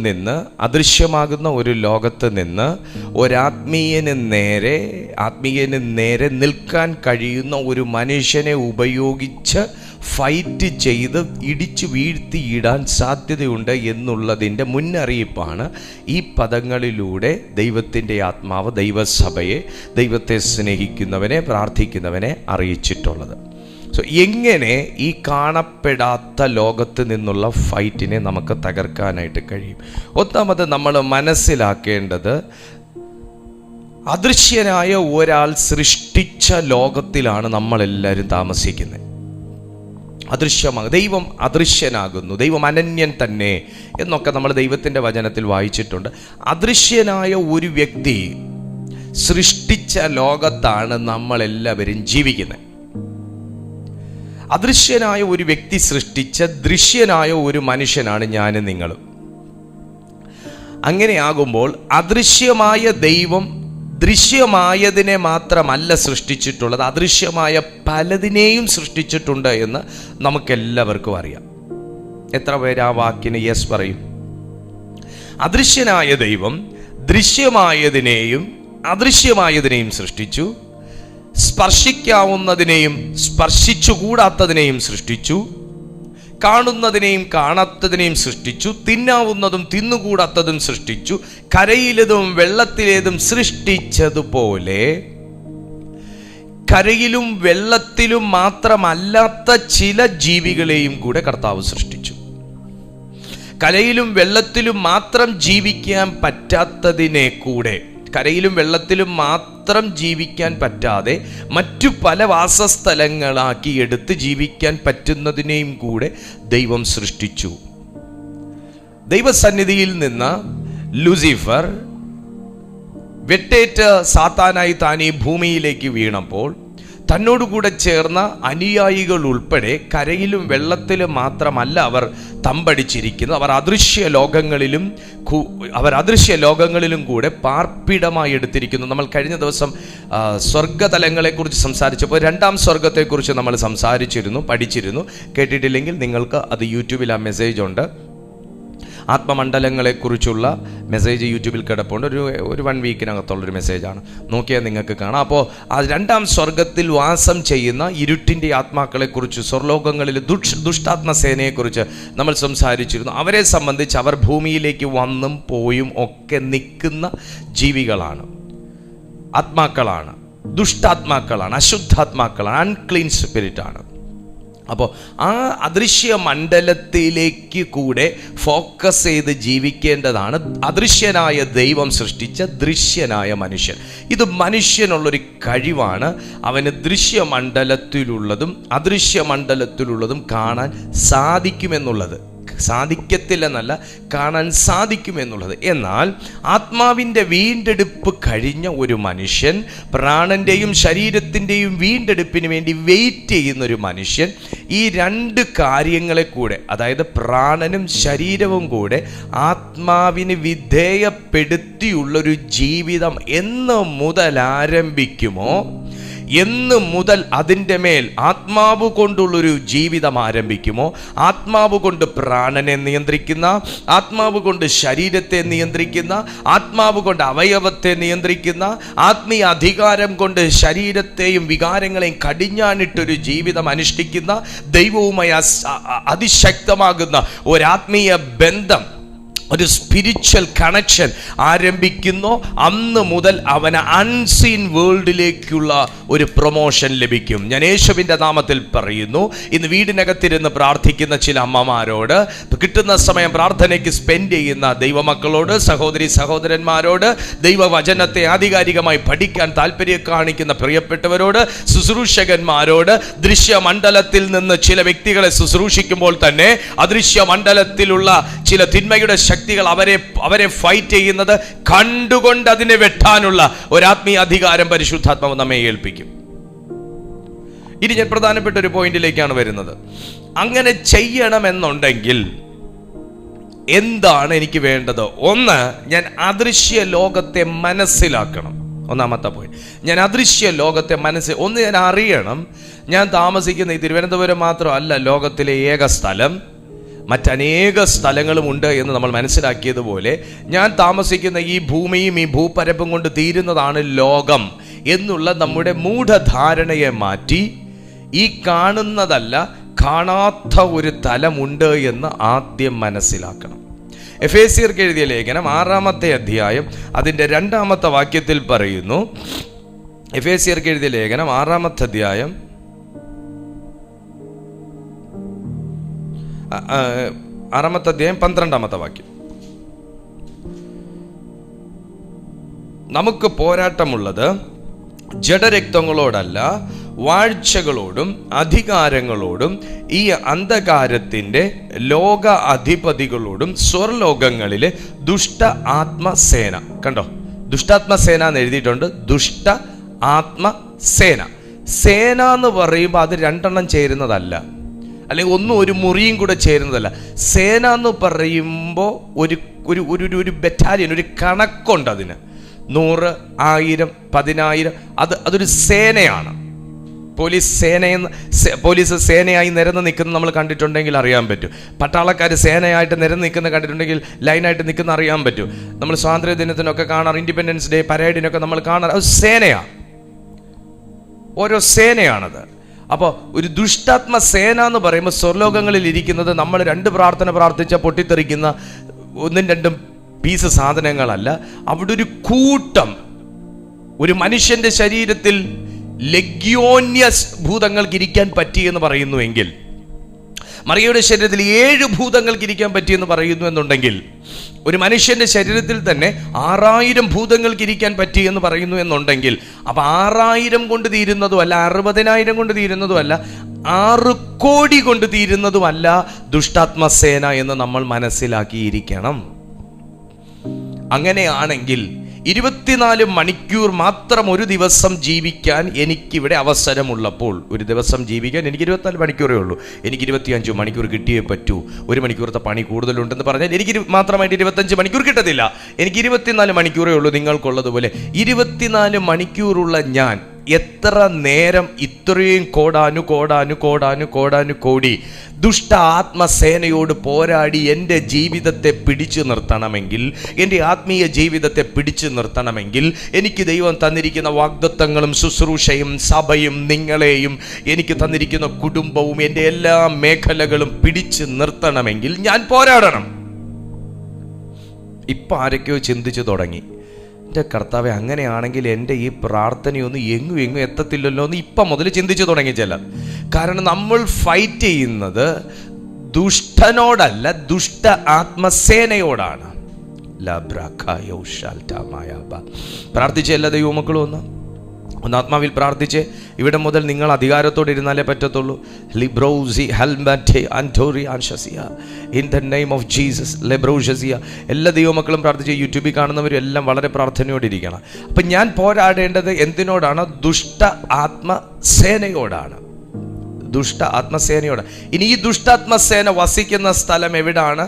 നിന്ന് ഒരാത്മീയന് നേരെ നിൽക്കാൻ കഴിയുന്ന ഒരു മനുഷ്യനെ ഉപയോഗിച്ച് ഫൈറ്റ് ചെയ്ത് ഇടിച്ചു വീഴ്ത്തിയിടാൻ സാധ്യതയുണ്ട് എന്നുള്ളതിൻ്റെ മുന്നറിയിപ്പാണ് ഈ പദങ്ങളിലൂടെ ദൈവത്തിൻ്റെ ആത്മാവ് ദൈവസഭയെ, ദൈവത്തെ സ്നേഹിക്കുന്നവനെ, പ്രാർത്ഥിക്കുന്നവനെ അറിയിച്ചിട്ടുള്ളത്. സോ എങ്ങനെ ഈ കാണപ്പെടാത്ത ലോകത്ത് നിന്നുള്ള ഫൈറ്റിനെ നമുക്ക് തകർക്കാനായിട്ട് കഴിയും? ഒന്നാമത് നമ്മൾ മനസ്സിലാക്കേണ്ടത്, അദൃശ്യനായ ഒരാൾ സൃഷ്ടിച്ച ലോകത്തിലാണ് നമ്മളെല്ലാവരും താമസിക്കുന്നത്. ദൈവം അദൃശ്യനാകുന്നു, ദൈവം അനന്യൻ തന്നെ എന്നൊക്കെ നമ്മൾ ദൈവത്തിൻ്റെ വചനത്തിൽ വായിച്ചിട്ടുണ്ട്. അദൃശ്യനായ ഒരു വ്യക്തി സൃഷ്ടിച്ച ലോകത്താണ് നമ്മളെല്ലാവരും ജീവിക്കുന്നത്. അദൃശ്യനായ ഒരു വ്യക്തി സൃഷ്ടിച്ച ദൃശ്യനായ ഒരു മനുഷ്യനാണ് ഞാനും നിങ്ങളും. അങ്ങനെയാകുമ്പോൾ അദൃശ്യമായ ദൈവം ദൃശ്യമായതിനെ മാത്രമല്ല സൃഷ്ടിച്ചിട്ടുള്ളത്, അദൃശ്യമായ പലതിനെയും സൃഷ്ടിച്ചിട്ടുണ്ട് എന്ന് നമുക്കെല്ലാവർക്കും അറിയാം. എത്ര പേര് ആ വാക്കിന് യെസ് പറയും? അദൃശ്യനായ ദൈവം ദൃശ്യമായതിനെയും അദൃശ്യമായതിനെയും സൃഷ്ടിച്ചു, സ്പർശിക്കാവുന്നതിനെയും സ്പർശിച്ചുകൂടാത്തതിനെയും സൃഷ്ടിച്ചു, കാണുന്നതിനെയും കാണാത്തതിനെയും സൃഷ്ടിച്ചു, തിന്നാവുന്നതും തിന്നുകൂടാത്തതും സൃഷ്ടിച്ചു, കരയിലേതും വെള്ളത്തിലേതും സൃഷ്ടിച്ചതുപോലെ കരയിലും വെള്ളത്തിലും മാത്രമല്ലാത്ത ചില ജീവികളെയും കൂടെ കർത്താവ് സൃഷ്ടിച്ചു. കരയിലും വെള്ളത്തിലും മാത്രം ജീവിക്കാൻ പറ്റാത്തതിനെ കൂടെ, കരയിലും വെള്ളത്തിലും മാത്രം ജീവിക്കാൻ പറ്റാതെ മറ്റു പല വാസസ്ഥലങ്ങളാക്കി എടുത്ത് ജീവിക്കാൻ പറ്റുന്നതിനെയും കൂടെ ദൈവം സൃഷ്ടിച്ചു. ദൈവസന്നിധിയിൽ നിന്ന് ലൂസിഫർ വെട്ടേറ്റ് സാത്താനായി താൻ ഈ ഭൂമിയിലേക്ക് വീണപ്പോൾ തന്നോടുകൂടെ ചേർന്ന അനുയായികൾ ഉൾപ്പെടെ കരയിലും വെള്ളത്തിലും മാത്രമല്ല അവർ തമ്പടിച്ചിരിക്കുന്നത്, അവർ അദൃശ്യ ലോകങ്ങളിലും കൂടെ പാർപ്പിടമായി എടുത്തിരിക്കുന്നു. നമ്മൾ കഴിഞ്ഞ ദിവസം സ്വർഗതലങ്ങളെക്കുറിച്ച് സംസാരിച്ചപ്പോൾ 2ാം സ്വർഗത്തെക്കുറിച്ച് നമ്മൾ പഠിച്ചിരുന്നു. കേട്ടിട്ടില്ലെങ്കിൽ നിങ്ങൾക്ക് അത് യൂട്യൂബിൽ ആ മെസ്സേജ് ഉണ്ട്. ആത്മമണ്ഡലങ്ങളെക്കുറിച്ചുള്ള മെസ്സേജ് യൂട്യൂബിൽ കിടപ്പുണ്ട്. ഒരു 1 വീക്കിനകത്തുള്ളൊരു മെസ്സേജാണ്, നോക്കിയാൽ നിങ്ങൾക്ക് കാണാം. അപ്പോൾ ആ 2ാം സ്വർഗത്തിൽ വാസം ചെയ്യുന്ന ഇരുട്ടിൻ്റെ ആത്മാക്കളെക്കുറിച്ച്, സ്വർലോകങ്ങളിലെ ദുഷ്ടാത്മസേനയെക്കുറിച്ച് നമ്മൾ സംസാരിച്ചിരുന്നു. അവരെ സംബന്ധിച്ച് അവർ ഭൂമിയിലേക്ക് വന്നും പോയും ഒക്കെ നിൽക്കുന്ന ജീവികളാണ്, ആത്മാക്കളാണ്, ദുഷ്ടാത്മാക്കളാണ്, അശുദ്ധാത്മാക്കളാണ്, അൺക്ലീൻ സ്പിരിറ്റാണ്. അപ്പോൾ ആ അദൃശ്യ മണ്ഡലത്തിലേക്ക് കൂടെ ഫോക്കസ് ചെയ്ത് ജീവിക്കേണ്ടതാണ് അദൃശ്യനായ ദൈവം സൃഷ്ടിച്ച ദൃശ്യനായ മനുഷ്യൻ. ഇത് മനുഷ്യനുള്ളൊരു കഴിവാണ്. അവന് ദൃശ്യമണ്ഡലത്തിലുള്ളതും അദൃശ്യമണ്ഡലത്തിലുള്ളതും കാണാൻ സാധിക്കുമെന്നുള്ളത്. സാധിക്കത്തില്ലെന്നല്ല, കാണാൻ സാധിക്കുമെന്നുള്ളത്. എന്നാൽ ആത്മാവിൻ്റെ വീണ്ടെടുപ്പ് കഴിഞ്ഞ ഒരു മനുഷ്യൻ, പ്രാണന്റെയും ശരീരത്തിൻ്റെയും വീണ്ടെടുപ്പിന് വേണ്ടി വെയിറ്റ് ചെയ്യുന്നൊരു മനുഷ്യൻ, ഈ 2 കാര്യങ്ങളെ കൂടെ, അതായത് പ്രാണനും ശരീരവും കൂടെ ആത്മാവിന് വിധേയപ്പെടുത്തിയുള്ളൊരു ജീവിതം എന്ന് മുതൽ ആരംഭിക്കുമോ, എന്ന് മുതൽ അതിൻ്റെ മേൽ ആത്മാവ് കൊണ്ടുള്ളൊരു ജീവിതം ആരംഭിക്കുമോ, ആത്മാവ് കൊണ്ട് പ്രാണനെ നിയന്ത്രിക്കുന്ന, ആത്മാവ് കൊണ്ട് ശരീരത്തെ നിയന്ത്രിക്കുന്ന, ആത്മാവ് കൊണ്ട് അവയവത്തെ നിയന്ത്രിക്കുന്ന, ആത്മീയ അധികാരം കൊണ്ട് ശരീരത്തെയും വികാരങ്ങളെയും കടിഞ്ഞാണിട്ടൊരു ജീവിതം അനുഷ്ഠിക്കുന്ന, ദൈവവുമായി അതിശക്തമാകുന്ന ഒരാത്മീയ ബന്ധം, ഒരു സ്പിരിച്വൽ കണക്ഷൻ ആരംഭിക്കുന്നു, അന്ന് മുതൽ അവന് അൺസീൻ വേൾഡിലേക്കുള്ള ഒരു പ്രൊമോഷൻ ലഭിക്കും. ഞാൻ യേശുവിൻ്റെ നാമത്തിൽ പറയുന്നു, ഇന്ന് വീടിനകത്തിരുന്ന് പ്രാർത്ഥിക്കുന്ന ചില അമ്മമാരോട്, കിട്ടുന്ന സമയം പ്രാർത്ഥനയ്ക്ക് സ്പെൻഡ് ചെയ്യുന്ന ദൈവമക്കളോട്, സഹോദരി സഹോദരന്മാരോട്, ദൈവവചനത്തെ ആധികാരികമായി പഠിക്കാൻ താല്പര്യം കാണിക്കുന്ന പ്രിയപ്പെട്ടവരോട്, ശുശ്രൂഷകന്മാരോട്, ദൃശ്യമണ്ഡലത്തിൽ നിന്ന് ചില വ്യക്തികളെ ശുശ്രൂഷിക്കുമ്പോൾ തന്നെ അദൃശ്യമണ്ഡലത്തിലുള്ള ചില തിന്മയുടെ ശക്തികൾ അവരെ ഫൈറ്റ് ചെയ്യുന്നത് കണ്ടുകൊണ്ട് അതിനെ വെട്ടാനുള്ള ഒരാത്മീയ അധികാരം പരിശുദ്ധാത്മാവ് നമ്മെ ഏൽപ്പിക്കും. ഇനി ഞാൻ പ്രധാനപ്പെട്ട ഒരു പോയിന്റിലേക്കാണ് വരുന്നത്. അങ്ങനെ ചെയ്യണമെന്നുണ്ടെങ്കിൽ എന്താണ് എനിക്ക് വേണ്ടത്? ഒന്ന്, ഞാൻ അദൃശ്യ ലോകത്തെ മനസ്സിലാക്കണം. ഒന്നാമത്തെ പോയിന്റ്, ഞാൻ അദൃശ്യ ലോകത്തെ ഒന്ന് ഞാൻ അറിയണം. ഞാൻ താമസിക്കുന്ന ഈ തിരുവനന്തപുരം മാത്രമല്ല ലോകത്തിലെ ഏക സ്ഥലം, മറ്റനേക സ്ഥലങ്ങളുമുണ്ട് എന്ന് നമ്മൾ മനസ്സിലാക്കിയതുപോലെ, ഞാൻ താമസിക്കുന്ന ഈ ഭൂമിയും ഈ ഭൂപരപ്പും കൊണ്ട് തീരുന്നതാണ് ലോകം എന്നുള്ള നമ്മുടെ മൂഢധാരണയെ മാറ്റി ഈ കാണുന്നതല്ല, കാണാത്ത ഒരു തലമുണ്ട് എന്ന് ആദ്യം മനസ്സിലാക്കണം. എഫേസ്യർക്ക് എഴുതിയ ലേഖനം 6-ാമത്തെ അധ്യായം അതിൻ്റെ 2-ാമത്തെ വാക്യത്തിൽ പറയുന്നു. എഫേസ്യർക്ക് എഴുതിയ ലേഖനം 6-ാമത്തെ അധ്യായം 6-ാമത്തെ അധ്യായം 12-ാമത്തെ വാക്യം. നമുക്ക് പോരാട്ടമുള്ളത് ജഡരക്തങ്ങളോടല്ല, വാഴ്ചകളോടും അധികാരങ്ങളോടും ഈ അന്ധകാരത്തിൻ്റെ ലോക അധിപതികളോടും സ്വർലോകങ്ങളിലെ ദുഷ്ട ആത്മസേന. കണ്ടോ, ദുഷ്ടാത്മസേന എന്ന് എഴുതിയിട്ടുണ്ട്. ദുഷ്ട ആത്മസേന. സേന എന്ന് പറയുമ്പോൾ അത് 2 എണ്ണം ചേരുന്നതല്ല, അല്ലെങ്കിൽ ഒരു മുറിയും കൂടെ ചേരുന്നതല്ല. സേന എന്ന് പറയുമ്പോൾ ഒരു ബറ്റാലിയൻ, ഒരു കണക്കുണ്ട് അതിന്. 100, 1000, 10,000, അതൊരു സേനയാണ്. പോലീസ് സേനയായി നിരന്ന് നിൽക്കുന്നത് നമ്മൾ കണ്ടിട്ടുണ്ടെങ്കിൽ അറിയാൻ പറ്റും. പട്ടാളക്കാർ സേനയായിട്ട് നിരന്ന് നിൽക്കുന്ന കണ്ടിട്ടുണ്ടെങ്കിൽ ലൈനായിട്ട് നിൽക്കുന്ന അറിയാൻ പറ്റും. നമ്മൾ സ്വാതന്ത്ര്യ ദിനത്തിനൊക്കെ കാണാറ്, ഇൻഡിപെൻഡൻസ് ഡേ പരേഡിനൊക്കെ നമ്മൾ കാണാറ്, അത് സേനയാണ്. ഓരോ സേനയാണത്. അപ്പോൾ ഒരു ദുഷ്ടാത്മ സേന എന്ന് പറയുമ്പോൾ സ്വർലോകങ്ങളിൽ ഇരിക്കുന്നത് നമ്മൾ 2 പ്രാർത്ഥന പ്രാർത്ഥിച്ച പൊട്ടിത്തെറിക്കുന്ന 1-2 പീസ് സാധനങ്ങളല്ല. അവിടെ ഒരു കൂട്ടം, ഒരു മനുഷ്യന്റെ ശരീരത്തിൽ ലെഗ്യോന്യസ് ഭൂതങ്ങൾക്ക് ഇരിക്കാൻ പറ്റിയെന്ന് പറയുന്നുവെങ്കിൽ, മറിയയുടെ ശരീരത്തിൽ 7 ഭൂതങ്ങൾക്ക് ഇരിക്കാൻ പറ്റിയെന്ന് പറയുന്നു എന്നുണ്ടെങ്കിൽ, ഒരു മനുഷ്യന്റെ ശരീരത്തിൽ തന്നെ 6000 ഭൂതങ്ങൾക്ക് ഇരിക്കാൻ പറ്റിയെന്ന് പറയുന്നു എന്നുണ്ടെങ്കിൽ, അപ്പൊ 6000 കൊണ്ട് തീരുന്നതുമല്ല, 60,000 കൊണ്ട് തീരുന്നതുമല്ല, 6 കോടി കൊണ്ട് തീരുന്നതുമല്ല ദുഷ്ടാത്മസേന എന്ന് നമ്മൾ മനസ്സിലാക്കിയിരിക്കണം. അങ്ങനെയാണെങ്കിൽ 24 മണിക്കൂർ മാത്രം ഒരു ദിവസം ജീവിക്കാൻ എനിക്കിവിടെ അവസരമുള്ളപ്പോൾ, ഒരു ദിവസം ജീവിക്കാൻ എനിക്ക് 24 മണിക്കൂറേ ഉള്ളൂ, എനിക്ക് 25 മണിക്കൂർ കിട്ടിയേ പറ്റൂ. 1 മണിക്കൂറത്തെ പണി കൂടുതലുണ്ടെന്ന് പറഞ്ഞാൽ എനിക്ക് മാത്രമായിട്ട് 25 മണിക്കൂർ കിട്ടത്തില്ല. എനിക്ക് 24 മണിക്കൂറേ ഉള്ളൂ നിങ്ങൾക്കുള്ളതുപോലെ. 24 മണിക്കൂറുള്ള ഞാൻ എത്ര നേരം ഇത്രയും കോടാനു ദുഷ്ട ആത്മസേനയോട് പോരാടി എൻ്റെ ജീവിതത്തെ പിടിച്ചു നിർത്തണമെങ്കിൽ, എൻ്റെ ആത്മീയ ജീവിതത്തെ പിടിച്ചു നിർത്തണമെങ്കിൽ, എനിക്ക് ദൈവം തന്നിരിക്കുന്ന വാഗ്ദത്തങ്ങളും ശുശ്രൂഷയും സഭയും നിങ്ങളെയും എനിക്ക് തന്നിരിക്കുന്ന കുടുംബവും എൻ്റെ എല്ലാ മേഖലകളും പിടിച്ചു നിർത്തണമെങ്കിൽ ഞാൻ പോരാടണം. ഇപ്പം ആരൊക്കെയോ ചിന്തിച്ചു തുടങ്ങി, എൻ്റെ കർത്താവെ, അങ്ങനെയാണെങ്കിൽ എൻ്റെ ഈ പ്രാർത്ഥനയൊന്നും എങ്ങും എത്തത്തില്ലല്ലോ എന്ന് ഇപ്പം മുതൽ ചിന്തിച്ചു തുടങ്ങി ചിലർ. കാരണം നമ്മൾ ഫൈറ്റ് ചെയ്യുന്നത് ദുഷ്ടനോടല്ല, ദുഷ്ട ആത്മസേനയോടാണ്. പ്രാർത്ഥിച്ച എല്ലാ ദൈവമക്കളും ഒന്ന് ആത്മാവിൽ പ്രാർത്ഥിച്ച് ഇവിടെ മുതൽ നിങ്ങൾ അധികാരത്തോടെ ഇരുന്നാലേ പറ്റത്തുള്ളൂ. In the name of Jesus ലെബ്രോഷസിയ. എല്ലാ ദൈവമക്കളും പ്രാർത്ഥിച്ച്, യൂട്യൂബിൽ കാണുന്നവരും എല്ലാം വളരെ പ്രാർത്ഥനയോടെ ഇരിക്കണം. അപ്പം ഞാൻ പോരാടേണ്ടത് എന്തിനോടാണ്? ദുഷ്ട ആത്മസേനയോടാണ്. ദുഷ്ട ആത്മസേനയോട്. ഇനി ഈ ദുഷ്ടാത്മസേന വസിക്കുന്ന സ്ഥലം എവിടാണ്?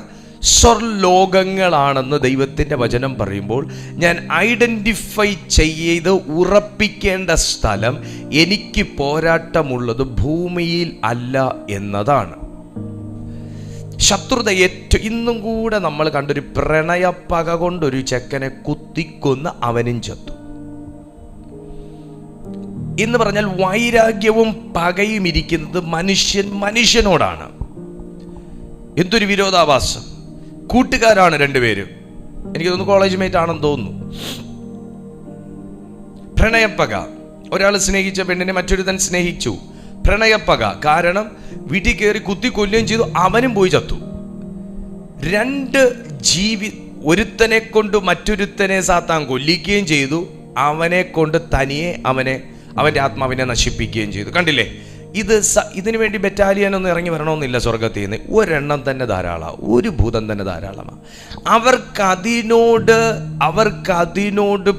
സ്വർലോകങ്ങളാണെന്ന് ദൈവത്തിൻ്റെ വചനം പറയുമ്പോൾ ഞാൻ ഐഡൻറ്റിഫൈ ചെയ്ത് ഉറപ്പിക്കേണ്ട സ്ഥലം എനിക്ക് പോരാട്ടമുള്ളത് ഭൂമിയിൽ അല്ല എന്നതാണ്. ശത്രുത ഇന്നും കൂടെ നമ്മൾ കണ്ടൊരു പ്രണയപ്പക കൊണ്ടൊരു ചെക്കനെ കുത്തിക്കൊന്ന് അവനും ചത്തു എന്ന് പറഞ്ഞാൽ വൈരാഗ്യവും പകയും ഇരിക്കുന്നത് മനുഷ്യനോടാണ്. എന്തൊരു വിരോധാഭാസം. കൂട്ടുകാരാണ് 2 പേരും, എനിക്ക് തോന്നുന്നു കോളേജ് മേറ്റ് ആണെന്ന് തോന്നുന്നു. പ്രണയപ്പക. ഒരാൾ സ്നേഹിച്ച പെണ്ണിനെ മറ്റൊരുത്തൻ സ്നേഹിച്ചു. പ്രണയപ്പക കാരണം വീട്ടിൽ കയറി കുത്തി കൊല്ലുകയും ചെയ്തു, അവനും പോയി ചത്തു. 2 ഒരുത്തനെ കൊണ്ട് മറ്റൊരുത്തനെ സാത്താൻ കൊല്ലിക്കുകയും ചെയ്തു, അവനെ കൊണ്ട് തനിയെ അവൻ്റെ ആത്മാവിനെ നശിപ്പിക്കുകയും ചെയ്തു. കണ്ടില്ലേ? ഇതിനു വേണ്ടി ബറ്റാലിയനൊന്നും ഇറങ്ങി വരണമെന്നില്ല സ്വർഗത്തിൽ നിന്ന്. ഒരെണ്ണം തന്നെ ധാരാളം, ഒരു ഭൂതം തന്നെ ധാരാളമാണ്. അവർക്കതിനോട്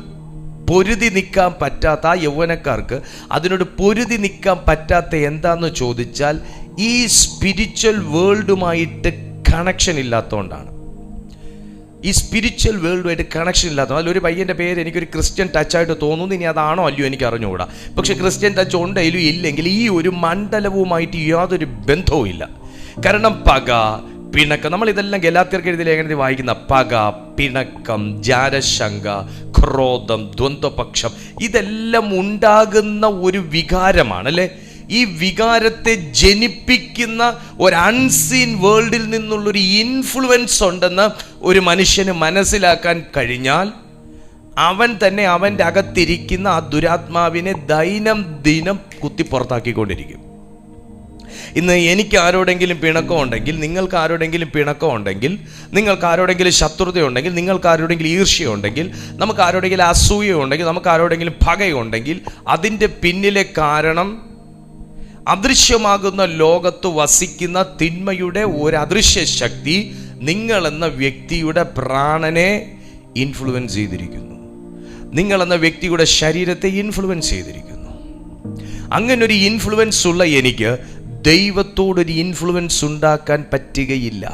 പൊരുതി നിൽക്കാൻ പറ്റാത്ത, ആ യൗവനക്കാർക്ക് അതിനോട് പൊരുതി നിൽക്കാൻ പറ്റാത്ത എന്താന്ന് ചോദിച്ചാൽ ഈ സ്പിരിച്വൽ വേൾഡുമായിട്ട് കണക്ഷൻ ഇല്ലാത്തതുകൊണ്ടാണ്. ഈ സ്പിരിച്വൽ വേൾഡുമായിട്ട് കണക്ഷൻ ഇല്ലാത്ത അതിലൊരു പയ്യൻ്റെ പേര് എനിക്കൊരു ക്രിസ്ത്യൻ ടച്ചായിട്ട് തോന്നുന്നു. ഇനി അതാണോ അല്ലയോ എനിക്ക് അറിഞ്ഞുകൂടാ. പക്ഷെ ക്രിസ്ത്യൻ ടച്ച് ഉണ്ടെങ്കിലും ഇല്ലെങ്കിൽ ഈ ഒരു മണ്ഡലവുമായിട്ട് യാതൊരു ബന്ധവും ഇല്ല. കാരണം പക, പിണക്കം, നമ്മൾ ഇതെല്ലാം ഗലാത്യർക്ക് എഴുതിയ ലേഖനത്തിൽ വായിക്കുന്ന പക, പിണക്കം, ജാരശങ്ക, ക്രോധം, ദ്വന്ദ്വപക്ഷം, ഇതെല്ലാം ഉണ്ടാകുന്ന ഒരു വികാരമാണ് അല്ലേ? ഈ വികാരത്തെ ജനിപ്പിക്കുന്ന ഒരു അൺസീൻ വേൾഡിൽ നിന്നുള്ളൊരു ഇൻഫ്ലുവൻസ് ഉണ്ടെന്ന് ഒരു മനുഷ്യന് മനസ്സിലാക്കാൻ കഴിഞ്ഞാൽ അവൻ തന്നെ അവൻ്റെ അകത്തിരിക്കുന്ന ആ ദുരാത്മാവിനെ ദൈനംദിനം കുത്തി പുറത്താക്കിക്കൊണ്ടിരിക്കും. ഇന്ന് എനിക്ക് ആരോടെങ്കിലും പിണക്കമുണ്ടെങ്കിൽ, നിങ്ങൾക്ക് ആരോടെങ്കിലും പിണക്കമുണ്ടെങ്കിൽ, നിങ്ങൾക്ക് ആരോടെങ്കിലും ശത്രുതയുണ്ടെങ്കിൽ, നിങ്ങൾക്ക് ആരോടെങ്കിലും ഈർഷ്യയുണ്ടെങ്കിൽ, നമുക്ക് ആരോടെങ്കിലും അസൂയയുണ്ടെങ്കിൽ, നമുക്ക് ആരോടെങ്കിലും പകയുണ്ടെങ്കിൽ, അതിൻ്റെ പിന്നിലെ കാരണം അദൃശ്യമാകുന്ന ലോകത്ത് വസിക്കുന്ന തിന്മയുടെ ഒരു അദൃശ്യ ശക്തി നിങ്ങളെന്ന വ്യക്തിയുടെ പ്രാണനെ ഇൻഫ്ലുവൻസ് ചെയ്തിരിക്കുന്നു. നിങ്ങളെന്ന വ്യക്തിയുടെ ശരീരത്തെ ഇൻഫ്ലുവൻസ് ചെയ്തിരിക്കുന്നു. അങ്ങനെ ഒരു ഇൻഫ്ലുവൻസ് ഉള്ള എനിക്ക് ദൈവത്തോടൊരു ഇൻഫ്ലുവൻസ് ഉണ്ടാക്കാൻ പറ്റുകയില്ല.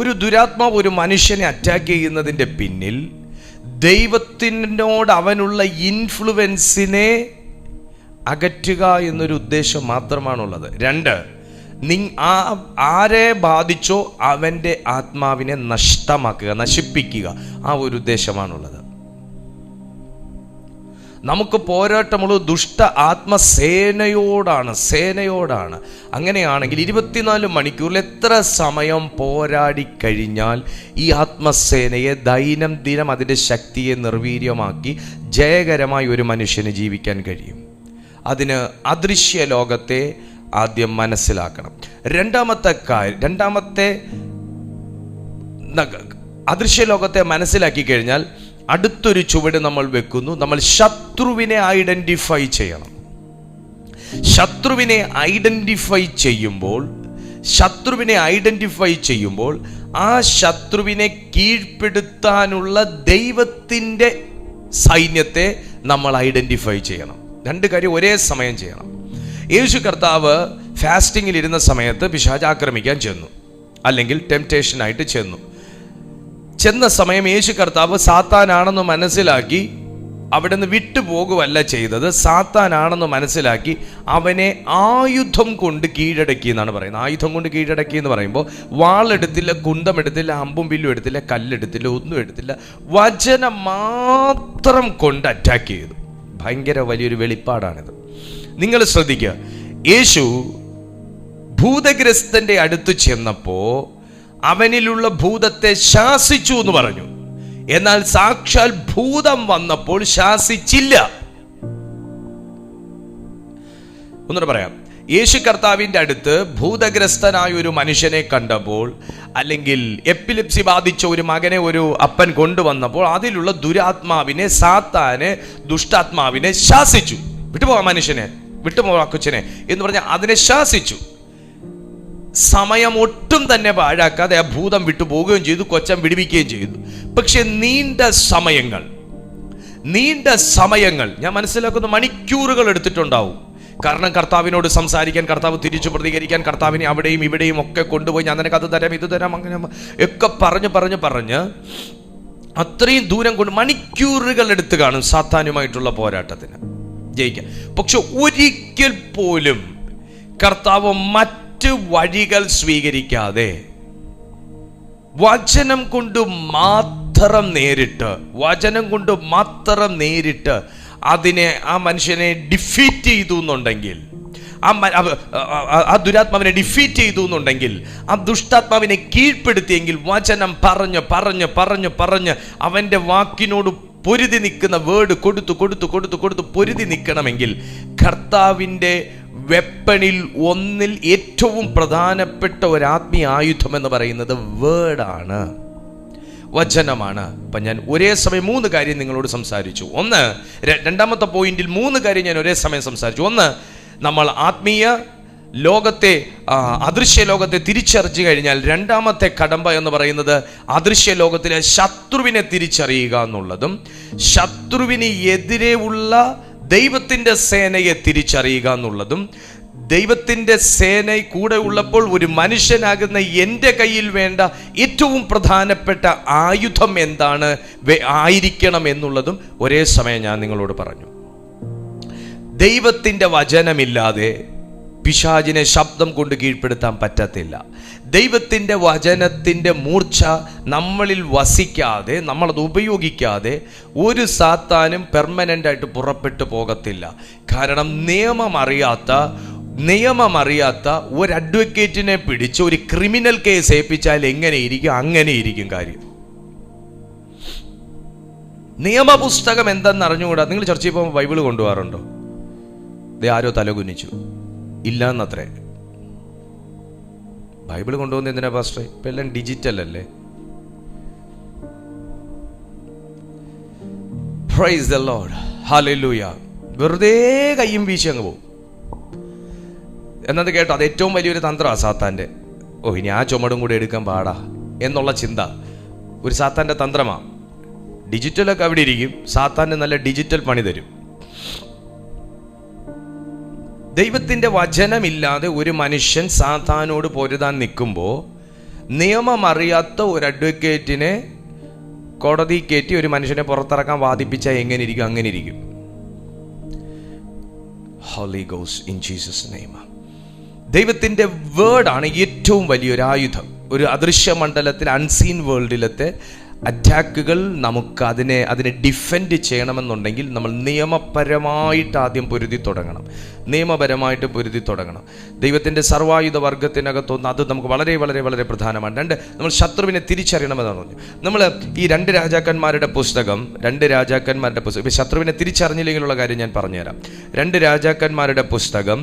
ഒരു ദുരാത്മാവ് ഒരു മനുഷ്യനെ അറ്റാക്ക് ചെയ്യുന്നതിൻ്റെ പിന്നിൽ ദൈവത്തിനോട് അവനുള്ള ഇൻഫ്ലുവൻസിനെ അകറ്റുക എന്നൊരു ഉദ്ദേശം മാത്രമാണുള്ളത്. 2, ആരെ ബാധിച്ചോ അവൻ്റെ ആത്മാവിനെ നഷ്ടമാക്കുക, നശിപ്പിക്കുക, ആ ഒരു ഉദ്ദേശമാണുള്ളത്. നമുക്ക് പോരാട്ടമുള്ളത് ദുഷ്ട ആത്മസേനയോടാണ്, സേനയോടാണ്. അങ്ങനെയാണെങ്കിൽ 24 മണിക്കൂറിൽ എത്ര സമയം പോരാടിക്കഴിഞ്ഞാൽ ഈ ആത്മസേനയെ ദൈനംദിനം അതിൻ്റെ ശക്തിയെ നിർവീര്യമാക്കി ജയകരമായി ഒരു മനുഷ്യന് ജീവിക്കാൻ കഴിയും? അതിന് അദൃശ്യ ലോകത്തെ ആദ്യം മനസ്സിലാക്കണം. രണ്ടാമത്തെ അദൃശ്യ ലോകത്തെ മനസ്സിലാക്കി കഴിഞ്ഞാൽ അടുത്തൊരു ചുവട് നമ്മൾ വെക്കുന്നു. നമ്മൾ ശത്രുവിനെ ഐഡന്റിഫൈ ചെയ്യണം. ശത്രുവിനെ ഐഡന്റിഫൈ ചെയ്യുമ്പോൾ ആ ശത്രുവിനെ കീഴ്പ്പെടുത്താനുള്ള ദൈവത്തിൻ്റെ സൈന്യത്തെ നമ്മൾ ഐഡന്റിഫൈ ചെയ്യണം. രണ്ട് കാര്യം ഒരേ സമയം ചെയ്യണം. യേശു കർത്താവ് ഫാസ്റ്റിങ്ങിൽ ഇരുന്ന സമയത്ത് പിശാച് ആക്രമിക്കാൻ ചെന്നു, അല്ലെങ്കിൽ ടെംപ്റ്റേഷനായിട്ട് ചെന്ന സമയം യേശു കർത്താവ് സാത്താനാണെന്ന് മനസ്സിലാക്കി അവിടെ നിന്ന് വിട്ടുപോകുവല്ല ചെയ്തത്. സാത്താനാണെന്ന് മനസ്സിലാക്കി അവനെ ആയുധം കൊണ്ട് കീഴടക്കി എന്നാണ് പറയുന്നത്. ആയുധം കൊണ്ട് കീഴടക്കി എന്ന് പറയുമ്പോൾ വാളെടുത്തില്ല, കുന്തമെടുത്തില്ല, അമ്പും വില്ലും എടുത്തില്ല, കല്ലെടുത്തില്ല, ഒന്നും എടുത്തില്ല. വചനം മാത്രം കൊണ്ട് അറ്റാക്ക് ചെയ്തു. ഭയങ്കര വലിയൊരു വെളിപ്പാടാണിത്. നിങ്ങൾ ശ്രദ്ധിക്കുക. യേശു ഭൂതഗ്രസ്തന്റെ അടുത്ത് ചെന്നപ്പോ അവനിലുള്ള ഭൂതത്തെ ശാസിച്ചു എന്ന് പറഞ്ഞു. എന്നാൽ സാക്ഷാൽ ഭൂതം വന്നപ്പോൾ ശാസിച്ചില്ല. ഒന്നുകൂടെ പറയാം. യേശു കർത്താവിന്റെ അടുത്ത് ഭൂതഗ്രസ്തനായ ഒരു മനുഷ്യനെ കണ്ടപ്പോൾ, അല്ലെങ്കിൽ എപ്പിലിപ്സി ബാധിച്ച ഒരു മകനെ ഒരു അപ്പൻ കൊണ്ടുവന്നപ്പോൾ അതിലുള്ള ദുരാത്മാവിനെ, സാത്താനെ, ദുഷ്ടാത്മാവിനെ ശാസിച്ചു. വിട്ടുപോകാം മനുഷ്യനെ, വിട്ടുപോകാം കൊച്ചിനെ എന്ന് പറഞ്ഞാൽ അതിനെ ശാസിച്ചു. സമയം ഒട്ടും തന്നെ പാഴാക്കാതെ ആ ഭൂതം വിട്ടുപോവുകയും ചെയ്തു, കൊച്ചൻ വിടുവിക്കുകയും ചെയ്തു. പക്ഷെ നീണ്ട സമയങ്ങൾ ഞാൻ മനസ്സിലാക്കുന്ന മണിക്കൂറുകൾ എടുത്തിട്ടുണ്ടാവും. കാരണം കർത്താവിനോട് സംസാരിക്കാൻ, കർത്താവ് തിരിച്ചു പ്രതികരിക്കാൻ, കർത്താവിനെ അവിടെയും ഇവിടെയും ഒക്കെ കൊണ്ടുപോയി ഞാൻ നിനക്ക് അത് തരാം, ഇത് തരാം, അങ്ങനെ ഒക്കെ പറഞ്ഞ് അത്രയും ദൂരം കൊണ്ട് മണിക്കൂറുകൾ എടുത്ത് കാണും സാത്താനുമായിട്ടുള്ള പോരാട്ടത്തിന് ജയിക്കാൻ. പക്ഷെ ഒരിക്കൽ പോലും കർത്താവ് മറ്റ് വഴികൾ സ്വീകരിക്കാതെ വചനം കൊണ്ട് മാത്രം നേരിട്ട് അതിനെ, ആ മനുഷ്യനെ ഡിഫീറ്റ് ചെയ്തു എന്നുണ്ടെങ്കിൽ, ആ ദുരാത്മാവിനെ ഡിഫീറ്റ് ചെയ്തു എന്നുണ്ടെങ്കിൽ, ആ ദുഷ്ടാത്മാവിനെ കീഴ്പ്പെടുത്തിയെങ്കിൽ, വചനം പറഞ്ഞ് അവന്റെ വാക്കിനോട് പൊരുതി നിൽക്കുന്ന വേർഡ് കൊടുത്തു പൊരുതി നിൽക്കണമെങ്കിൽ കർത്താവിൻ്റെ വെപ്പണിൽ ഒന്നിൽ ഏറ്റവും പ്രധാനപ്പെട്ട ഒരു ആത്മീയ ആയുധം എന്ന് പറയുന്നത് വേർഡാണ്, വചനമാണ്. അപ്പം ഞാൻ ഒരേ സമയം 3 കാര്യം നിങ്ങളോട് സംസാരിച്ചു. രണ്ടാമത്തെ പോയിന്റിൽ 3 കാര്യം ഞാൻ ഒരേ സമയം സംസാരിച്ചു. ഒന്ന്, നമ്മൾ ആത്മീയ ലോകത്തെ, അദൃശ്യ ലോകത്തെ തിരിച്ചറിഞ്ഞു കഴിഞ്ഞാൽ രണ്ടാമത്തെ കടമ്പ എന്ന് പറയുന്നത് അദൃശ്യ ലോകത്തിലെ ശത്രുവിനെ തിരിച്ചറിയുക എന്നുള്ളതും, ശത്രുവിന് എതിരെ ഉള്ള ദൈവത്തിൻ്റെ സേനയെ തിരിച്ചറിയുക എന്നുള്ളതും, ദൈവത്തിൻ്റെ സേന കൂടെ ഉള്ളപ്പോൾ ഒരു മനുഷ്യനാകുന്ന എൻ്റെ കയ്യിൽ വേണ്ട ഏറ്റവും പ്രധാനപ്പെട്ട ആയുധം എന്താണ് ആയിരിക്കണം എന്നുള്ളതും ഒരേ സമയം ഞാൻ നിങ്ങളോട് പറഞ്ഞു. ദൈവത്തിൻ്റെ വചനമില്ലാതെ പിശാചിനെ ശബ്ദം കൊണ്ട് കീഴ്പ്പെടുത്താൻ പറ്റത്തില്ല. ദൈവത്തിൻ്റെ വചനത്തിൻ്റെ മൂർച്ച നമ്മളിൽ വസിക്കാതെ, നമ്മളത് ഉപയോഗിക്കാതെ ഒരു സാത്താനും പെർമനൻ്റായിട്ട് പുറപ്പെട്ടു പോകത്തില്ല. കാരണം നിയമമറിയാത്ത ഒരു അഡ്വക്കേറ്റിനെ പിടിച്ച് ഒരു ക്രിമിനൽ കേസ് ഏൽപ്പിച്ചാൽ എങ്ങനെയിരിക്കും, അങ്ങനെയിരിക്കും കാര്യം. നിയമപുസ്തകം എന്തെന്ന് അറിഞ്ഞുകൂടാ. നിങ്ങൾ ചർച്ചയിൽ പോകുമ്പോൾ ബൈബിൾ കൊണ്ടുപോകാറുണ്ടോ? ആരോ തലകുനിച്ചു, ഇല്ല എന്നത്രേ. ബൈബിൾ കൊണ്ടുപോകുന്ന എന്തിനാ പാസ്റ്ററെ? ഇപ്പം എല്ലാം ഡിജിറ്റൽ അല്ലേ. Praise the Lord, hallelujah. വെറുതെ കയ്യും വീശി അങ്ങ് പോകും. എന്നത് കേട്ടോ, അത് ഏറ്റവും വലിയൊരു തന്ത്രമാണ് സാത്താൻ്റെ. ഇനി ആ ചുമടും കൂടെ എടുക്കാൻ പാടാ എന്നുള്ള ചിന്ത ഒരു സാത്താൻ്റെ തന്ത്രമാണ്. ഡിജിറ്റലൊക്കെ അവിടെ ഇരിക്കും, സാത്താൻ്റെ നല്ല ഡിജിറ്റൽ പണി തരും. ദൈവത്തിൻ്റെ വചനമില്ലാതെ ഒരു മനുഷ്യൻ സാത്താനോട് പൊരുതാൻ നിൽക്കുമ്പോൾ നിയമം അറിയാത്ത ഒരു അഡ്വക്കേറ്റിനെ കോടതി കയറ്റി ഒരു മനുഷ്യനെ പുറത്തിറക്കാൻ വാദിപ്പിച്ചാൽ എങ്ങനെ ഇരിക്കും, അങ്ങനെ ഇരിക്കും. Holy ghost in Jesus name. ദൈവത്തിൻ്റെ വേർഡാണ് ഏറ്റവും വലിയൊരു ആയുധം. ഒരു അദൃശ്യ മണ്ഡലത്തിൽ, അൺസീൻ വേൾഡിലത്തെ അറ്റാക്കുകൾ നമുക്ക് അതിനെ ഡിഫെൻഡ് ചെയ്യണമെന്നുണ്ടെങ്കിൽ നമ്മൾ നിയമപരമായിട്ട് ആദ്യം പൊരുതി തുടങ്ങണം. ദൈവത്തിൻ്റെ സർവായുധ വർഗത്തിനകത്തൊന്ന് അത് നമുക്ക് വളരെ വളരെ വളരെ പ്രധാനമാണ്. രണ്ട്, നമ്മൾ ശത്രുവിനെ തിരിച്ചറിയണമെന്ന് പറഞ്ഞു. നമ്മൾ ഈ രണ്ട് രാജാക്കന്മാരുടെ പുസ്തകം ഇപ്പം ശത്രുവിനെ തിരിച്ചറിഞ്ഞില്ലെങ്കിലുള്ള കാര്യം ഞാൻ പറഞ്ഞുതരാം. 2 രാജാക്കന്മാരുടെ പുസ്തകം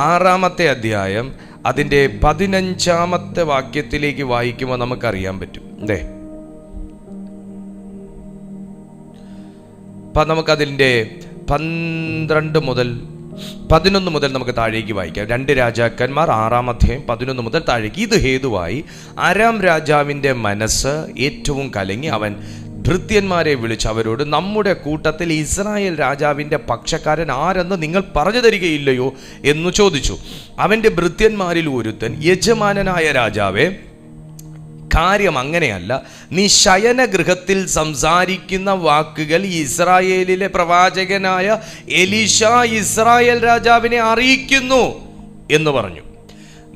6-ാമത്തെ അധ്യായം അതിൻ്റെ 15-ാമത്തെ വാക്യത്തിലേക്ക് വായിക്കുമ്പോൾ നമുക്കറിയാൻ പറ്റും. നമുക്കതിൻ്റെ 12 മുതൽ 11 മുതൽ നമുക്ക് താഴേക്ക് വായിക്കാം. 2 രാജാക്കന്മാർ 6-ാം അധ്യായം 11 മുതൽ താഴേക്ക്. ഇത് ഹേതുവായി അരാം രാജാവിൻ്റെ മനസ്സ് ഏറ്റവും കലങ്ങി. അവൻ ഭൃത്യന്മാരെ വിളിച്ച് അവരോട്, നമ്മുടെ കൂട്ടത്തിൽ ഇസ്രായേൽ രാജാവിൻ്റെ പക്ഷക്കാരൻ ആരെന്ന് നിങ്ങൾ പറഞ്ഞു തരികയില്ലയോ എന്ന് ചോദിച്ചു. അവൻ്റെ ഭൃത്യന്മാരിൽ ഒരുത്തൻ, യജമാനനായ രാജാവേ, കാര്യം അങ്ങനെയല്ല. നീ ശയനഗൃഹത്തിൽ സംസാരിക്കുന്ന വാക്കുകൾ ഇസ്രായേലിലെ പ്രവാചകനായ എലീശ ഇസ്രായേൽ രാജാവിനെ അറിയിക്കുന്നു എന്ന് പറഞ്ഞു.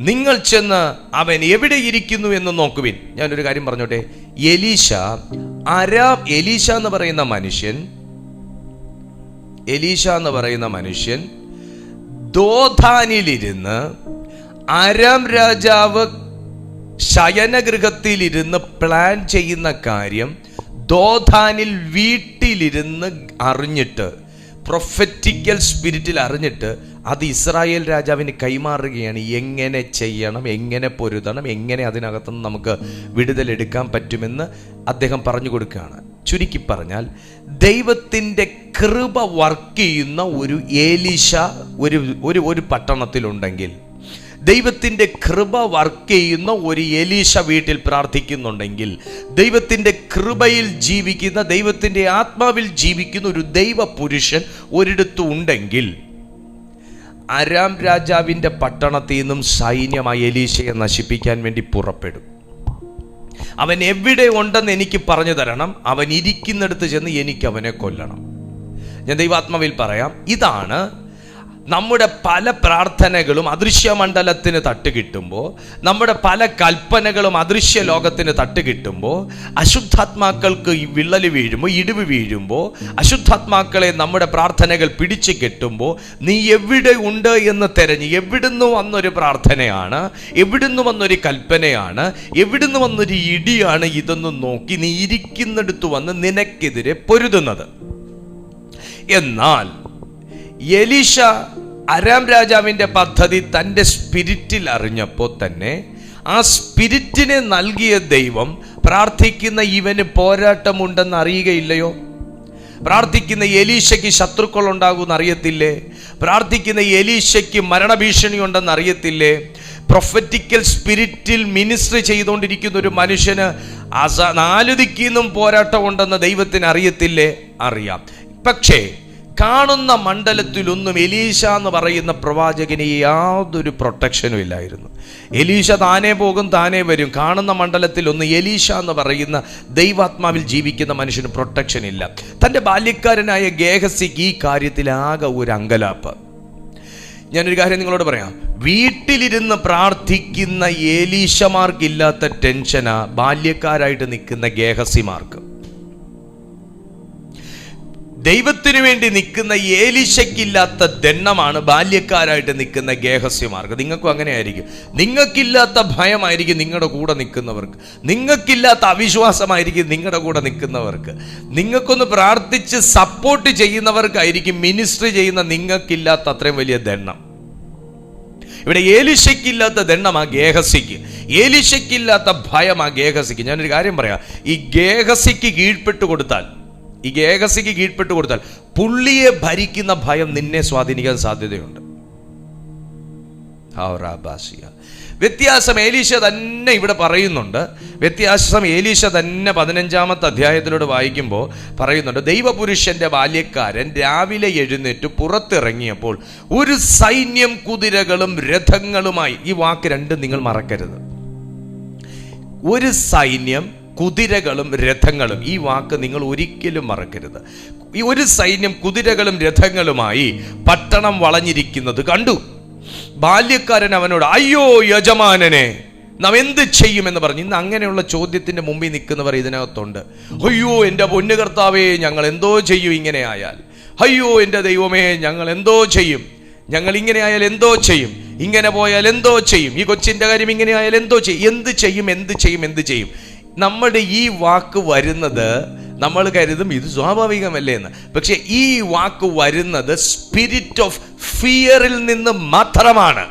നിങ്ങൾ ചെന്ന് അവൻ എവിടെ ഇരിക്കുന്നു എന്ന് നോക്കുവിൻ. ഞാനൊരു കാര്യം പറഞ്ഞോട്ടെ. എലീശ എന്ന് പറയുന്ന മനുഷ്യൻ ദോഥാനിലിരുന്ന് അരാം രാജാവ് ശയനഗൃഹത്തിലിരുന്ന് പ്ലാൻ ചെയ്യുന്ന കാര്യം ദോഥാനിൽ വീട്ടിലിരുന്ന് അറിഞ്ഞിട്ട്, പ്രൊഫറ്റിക്കൽ സ്പിരിറ്റിൽ അറിഞ്ഞിട്ട് അത് ഇസ്രായേൽ രാജാവിന് കൈമാറുകയാണ്. എങ്ങനെ ചെയ്യണം, എങ്ങനെ പൊരുതണം, എങ്ങനെ അതിനകത്തുനിന്ന് നമുക്ക് വിടുതലെടുക്കാൻ പറ്റുമെന്ന് അദ്ദേഹം പറഞ്ഞു കൊടുക്കുകയാണ്. ചുരുക്കി പറഞ്ഞാൽ, ദൈവത്തിൻ്റെ കൃപ വർക്ക് ചെയ്യുന്ന ഒരു എലീശ ഒരു പട്ടണത്തിലുണ്ടെങ്കിൽ, ദൈവത്തിൻ്റെ കൃപ വർക്ക് ചെയ്യുന്ന ഒരു എലീശ വീട്ടിൽ പ്രാർത്ഥിക്കുന്നുണ്ടെങ്കിൽ, ദൈവത്തിൻ്റെ കൃപയിൽ ജീവിക്കുന്ന, ദൈവത്തിൻ്റെ ആത്മാവിൽ ജീവിക്കുന്ന ഒരു ദൈവ പുരുഷൻ ഒരിടത്തും ഉണ്ടെങ്കിൽ, അരാം രാജാവിൻ്റെ പട്ടണത്തിൽ നിന്നും സൈന്യമായി എലീശയെ നശിപ്പിക്കാൻ വേണ്ടി പുറപ്പെടും. അവൻ എവിടെ ഉണ്ടെന്ന് എനിക്ക് പറഞ്ഞു തരണം. അവൻ ഇരിക്കുന്നിടത്ത് ചെന്ന് എനിക്ക് അവനെ കൊല്ലണം. ഞാൻ ദൈവാത്മാവിൽ പറയാം, ഇതാണ് നമ്മുടെ പല പ്രാർത്ഥനകളും അദൃശ്യമണ്ഡലത്തിന് തട്ടുകിട്ടുമ്പോൾ, നമ്മുടെ പല കൽപ്പനകളും അദൃശ്യ ലോകത്തിന് തട്ടുകിട്ടുമ്പോൾ, അശുദ്ധാത്മാക്കൾക്ക് വിള്ളൽ വീഴുമ്പോൾ, ഇടിവ് വീഴുമ്പോൾ, അശുദ്ധാത്മാക്കളെ നമ്മുടെ പ്രാർത്ഥനകൾ പിടിച്ചു കെട്ടുമ്പോൾ, നീ എവിടെ ഉണ്ട് എന്ന് തിരഞ്ഞ്, എവിടുന്ന് വന്നൊരു പ്രാർത്ഥനയാണ്, എവിടുന്ന് വന്നൊരു കൽപ്പനയാണ്, എവിടുന്ന് വന്നൊരു ഇടിയാണ് ഇതൊന്നും നോക്കി നീ ഇരിക്കുന്നിടത്ത് വന്ന് നിനക്കെതിരെ പൊരുതുന്നത്. എന്നാൽ എലീശ അരാം രാജാവിൻ്റെ പദ്ധതി തൻ്റെ സ്പിരിറ്റിൽ അറിഞ്ഞപ്പോൾ തന്നെ ആ സ്പിരിറ്റിനെ നൽകിയ ദൈവം പ്രാർത്ഥിക്കുന്ന ഇവന് പോരാട്ടമുണ്ടെന്ന് അറിയുകയില്ലയോ? പ്രാർത്ഥിക്കുന്ന എലീശയ്ക്ക് ശത്രുക്കൾ ഉണ്ടാകുമെന്ന് അറിയത്തില്ലേ? പ്രാർത്ഥിക്കുന്ന എലീശയ്ക്ക് മരണഭീഷണി ഉണ്ടെന്ന് അറിയത്തില്ലേ? പ്രൊഫറ്റിക്കൽ സ്പിരിറ്റിൽ മിനിസ്ട്രി ചെയ്തുകൊണ്ടിരിക്കുന്ന ഒരു മനുഷ്യന് 4 ദിക്കിന്നും പോരാട്ടമുണ്ടെന്ന് ദൈവത്തിന് അറിയത്തില്ലേ? അറിയാം. പക്ഷേ കാണുന്ന മണ്ഡലത്തിലൊന്നും എലീശ എന്ന് പറയുന്ന പ്രവാചകന് യാതൊരു പ്രൊട്ടക്ഷനും ഇല്ലായിരുന്നു. എലീശ താനേ പോകും, താനേ വരും. കാണുന്ന മണ്ഡലത്തിലൊന്നും എലീശ എന്ന് പറയുന്ന ദൈവാത്മാവിൽ ജീവിക്കുന്ന മനുഷ്യന് പ്രൊട്ടക്ഷൻ ഇല്ല. തൻ്റെ ബാല്യക്കാരനായ ഗേഹസിക്ക് ഈ കാര്യത്തിൽ ആകെ ഒരു അങ്കലാപ്പ്. ഞാനൊരു കാര്യം നിങ്ങളോട് പറയാം. വീട്ടിലിരുന്ന് പ്രാർത്ഥിക്കുന്ന എലീശമാർക്കില്ലാത്ത ടെൻഷനാ ബാല്യക്കാരായിട്ട് നിൽക്കുന്ന ഗേഹസിമാർക്ക്. ദൈവത്തിനു വേണ്ടി നിൽക്കുന്ന എലീശയ്ക്കില്ലാത്ത ദണ്ണമാണ് ബാല്യക്കാരായിട്ട് നിൽക്കുന്ന ഗേഹസ്യമാർക്ക്. നിങ്ങൾക്കും അങ്ങനെ ആയിരിക്കും. നിങ്ങൾക്കില്ലാത്ത ഭയമായിരിക്കും നിങ്ങളുടെ കൂടെ നിൽക്കുന്നവർക്ക്, നിങ്ങൾക്കില്ലാത്ത അവിശ്വാസമായിരിക്കും നിങ്ങളുടെ കൂടെ നിൽക്കുന്നവർക്ക്, നിങ്ങൾക്കൊന്ന് പ്രാർത്ഥിച്ച് സപ്പോർട്ട് ചെയ്യുന്നവർക്കായിരിക്കും മിനിസ്ട്രി ചെയ്യുന്ന നിങ്ങൾക്കില്ലാത്ത അത്രയും വലിയ ദണ്ണം. ഇവിടെ ഏലീശയ്ക്കില്ലാത്ത ദണ്ണമാ ഗേഹസിക്ക്, ഏലീശയ്ക്കില്ലാത്ത ഭയമാ ഗേഹസിക്ക്. ഞാനൊരു കാര്യം പറയാം. ഈ ഗേഹസിക്ക് കീഴ്പ്പെട്ടു കൊടുത്താൽ, പുള്ളിയെ ഭരിക്കുന്ന ഭയം നിന്നെ സ്വാധീനിക്കാൻ സാധ്യതയുണ്ട്. വ്യത്യാസം എലീശ തന്നെ ഇവിടെ പറയുന്നുണ്ട്. വ്യത്യാസം എലീശ തന്നെ 15-ാമത്തെ അധ്യായത്തിലൂടെ വായിക്കുമ്പോൾ പറയുന്നുണ്ട്. ദൈവപുരുഷന്റെ ബാല്യക്കാരൻ രാവിലെ എഴുന്നേറ്റ് പുറത്തിറങ്ങിയപ്പോൾ ഒരു സൈന്യം കുതിരകളും രഥങ്ങളുമായി. ഈ വാക്ക് രണ്ടും നിങ്ങൾ മറക്കരുത്. ഒരു സൈന്യം കുതിരകളും രഥങ്ങളും, ഈ വാക്ക് നിങ്ങൾ ഒരിക്കലും മറക്കരുത്. ഈ ഒരു സൈന്യം കുതിരകളും രഥങ്ങളുമായി പട്ടണം വളഞ്ഞിരിക്കുന്നത് കണ്ടു. ബാല്യക്കാരൻ അവനോട്, അയ്യോ യജമാനനെ, നാം എന്ത് ചെയ്യുമെന്ന് പറഞ്ഞു. ഇന്ന് അങ്ങനെയുള്ള ചോദ്യത്തിന്റെ മുമ്പിൽ നിൽക്കുന്നവർ ഇതിനകത്തുണ്ട്. അയ്യോ എൻ്റെ പൊന്നു കർത്താവേ, ഞങ്ങൾ എന്തോ ചെയ്യും ഇങ്ങനെ ആയാൽ. അയ്യോ എൻ്റെ ദൈവമേ, ഞങ്ങൾ എന്തോ ചെയ്യും, ഞങ്ങൾ ഇങ്ങനെ ആയാൽ എന്തോ ചെയ്യും, ഇങ്ങനെ പോയാൽ എന്തോ ചെയ്യും, ഈ കൊച്ചിൻ്റെ കാര്യം ഇങ്ങനെ ആയാൽ എന്തോ ചെയ്യും, എന്ത് ചെയ്യും, എന്ത് ചെയ്യും, എന്ത് ചെയ്യും. നമ്മുടെ ഈ വാക്ക് വരുന്നത് നമ്മൾ കരുതും ഇത് സ്വാഭാവികമല്ലേ എന്ന്. പക്ഷെ ഈ വാക്ക് വരുന്നത് സ്പിരിറ്റ് ഓഫ് ഫിയറിൽ നിന്ന് മാത്രമാണ്,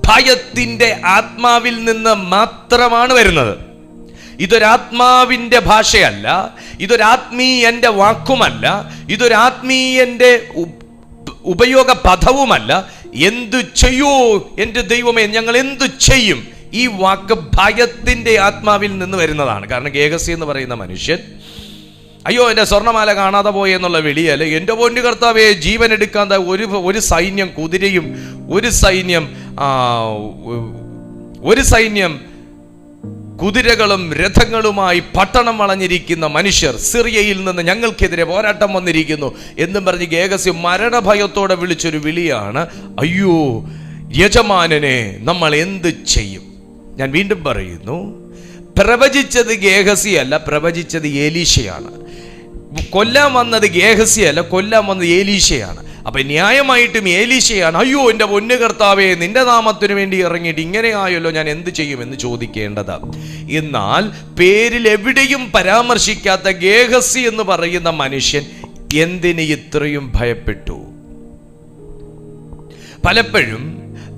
ഭയത്തിന്റെ ആത്മാവിൽ നിന്ന് മാത്രമാണ് വരുന്നത്. ഇതൊരാത്മാവിന്റെ ഭാഷയല്ല, ഇതൊരാത്മീയന്റെ വാക്കുമല്ല, ഇതൊരാത്മീയന്റെ ഉപയോഗ പദവുമല്ല. എന്തു ചെയ്യൂ എൻ്റെ ദൈവമേ, ഞങ്ങൾ എന്തു ചെയ്യും, ഈ വാക്ക് ഭയത്തിന്റെ ആത്മാവിൽ നിന്ന് വരുന്നതാണ്. കാരണം ഗേഹസി എന്ന് പറയുന്ന മനുഷ്യൻ അയ്യോ എൻ്റെ സ്വർണ്ണമാല കാണാതെ പോയി എന്നുള്ള വിളിയല്ല, എൻ്റെ പൊന്നു കർത്താവേ ജീവൻ എടുക്കാൻ ഒരു സൈന്യം കുതിരയും ഒരു സൈന്യം കുതിരകളും രഥങ്ങളുമായി പട്ടണം വളഞ്ഞിരിക്കുന്ന മനുഷ്യർ, സിറിയയിൽ നിന്ന് ഞങ്ങൾക്കെതിരെ പോരാട്ടം വന്നിരിക്കുന്നു എന്നും പറഞ്ഞ് ഗേഹസി മരണഭയത്തോടെ വിളിച്ചൊരു വിളിയാണ്, അയ്യോ യജമാനനെ നമ്മൾ എന്ത് ചെയ്യും. ഞാൻ വീണ്ടും പറയുന്നു, പ്രവചിച്ചത് ഗേഹസി അല്ല, പ്രവചിച്ചത് എലീശയാണ്. കൊല്ലാൻ വന്നത് ഗേഹസി അല്ല, കൊല്ലാൻ വന്നത് എലീശയാണ്. അപ്പൊ ന്യായമായിട്ടും എലീശയാണ് അയ്യോ എൻ്റെ പൊന്നു കർത്താവേ നിന്റെ നാമത്തിന് വേണ്ടി ഇറങ്ങിയിട്ട് ഇങ്ങനെ ആയല്ലോ, ഞാൻ എന്ത് ചെയ്യും എന്ന് ചോദിക്കേണ്ടത്. എന്നാൽ പേരിൽ എവിടെയും പരാമർശിക്കാത്ത ഗേഹസി എന്ന് പറയുന്ന മനുഷ്യൻ എന്തിന് ഇത്രയും ഭയപ്പെട്ടു? പലപ്പോഴും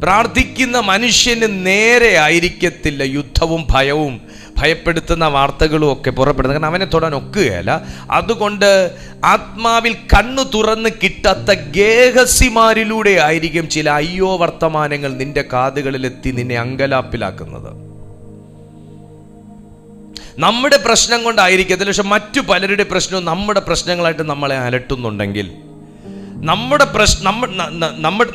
പ്രാർത്ഥിക്കുന്ന മനുഷ്യന് നേരെ ആയിരിക്കത്തില്ല യുദ്ധവും ഭയവും ഭയപ്പെടുത്തുന്ന വാർത്തകളും ഒക്കെ പുറപ്പെടുന്നത്. കാരണം അവനെ തൊടാൻ ഒക്കുകയല്ല. അതുകൊണ്ട് ആത്മാവിൽ കണ്ണു തുറന്ന് കിട്ടാത്ത ഗേഹസിമാരിലൂടെ ആയിരിക്കും ചില അയ്യോ വർത്തമാനങ്ങൾ നിന്റെ കാതുകളിലെത്തി നിന്നെ അങ്കലാപ്പിലാക്കുന്നത്. നമ്മുടെ പ്രശ്നം കൊണ്ടായിരിക്കത്തില്ല, പക്ഷെ മറ്റു പലരുടെ പ്രശ്നവും നമ്മുടെ പ്രശ്നങ്ങളായിട്ട് നമ്മളെ അലട്ടുന്നുണ്ടെങ്കിൽ,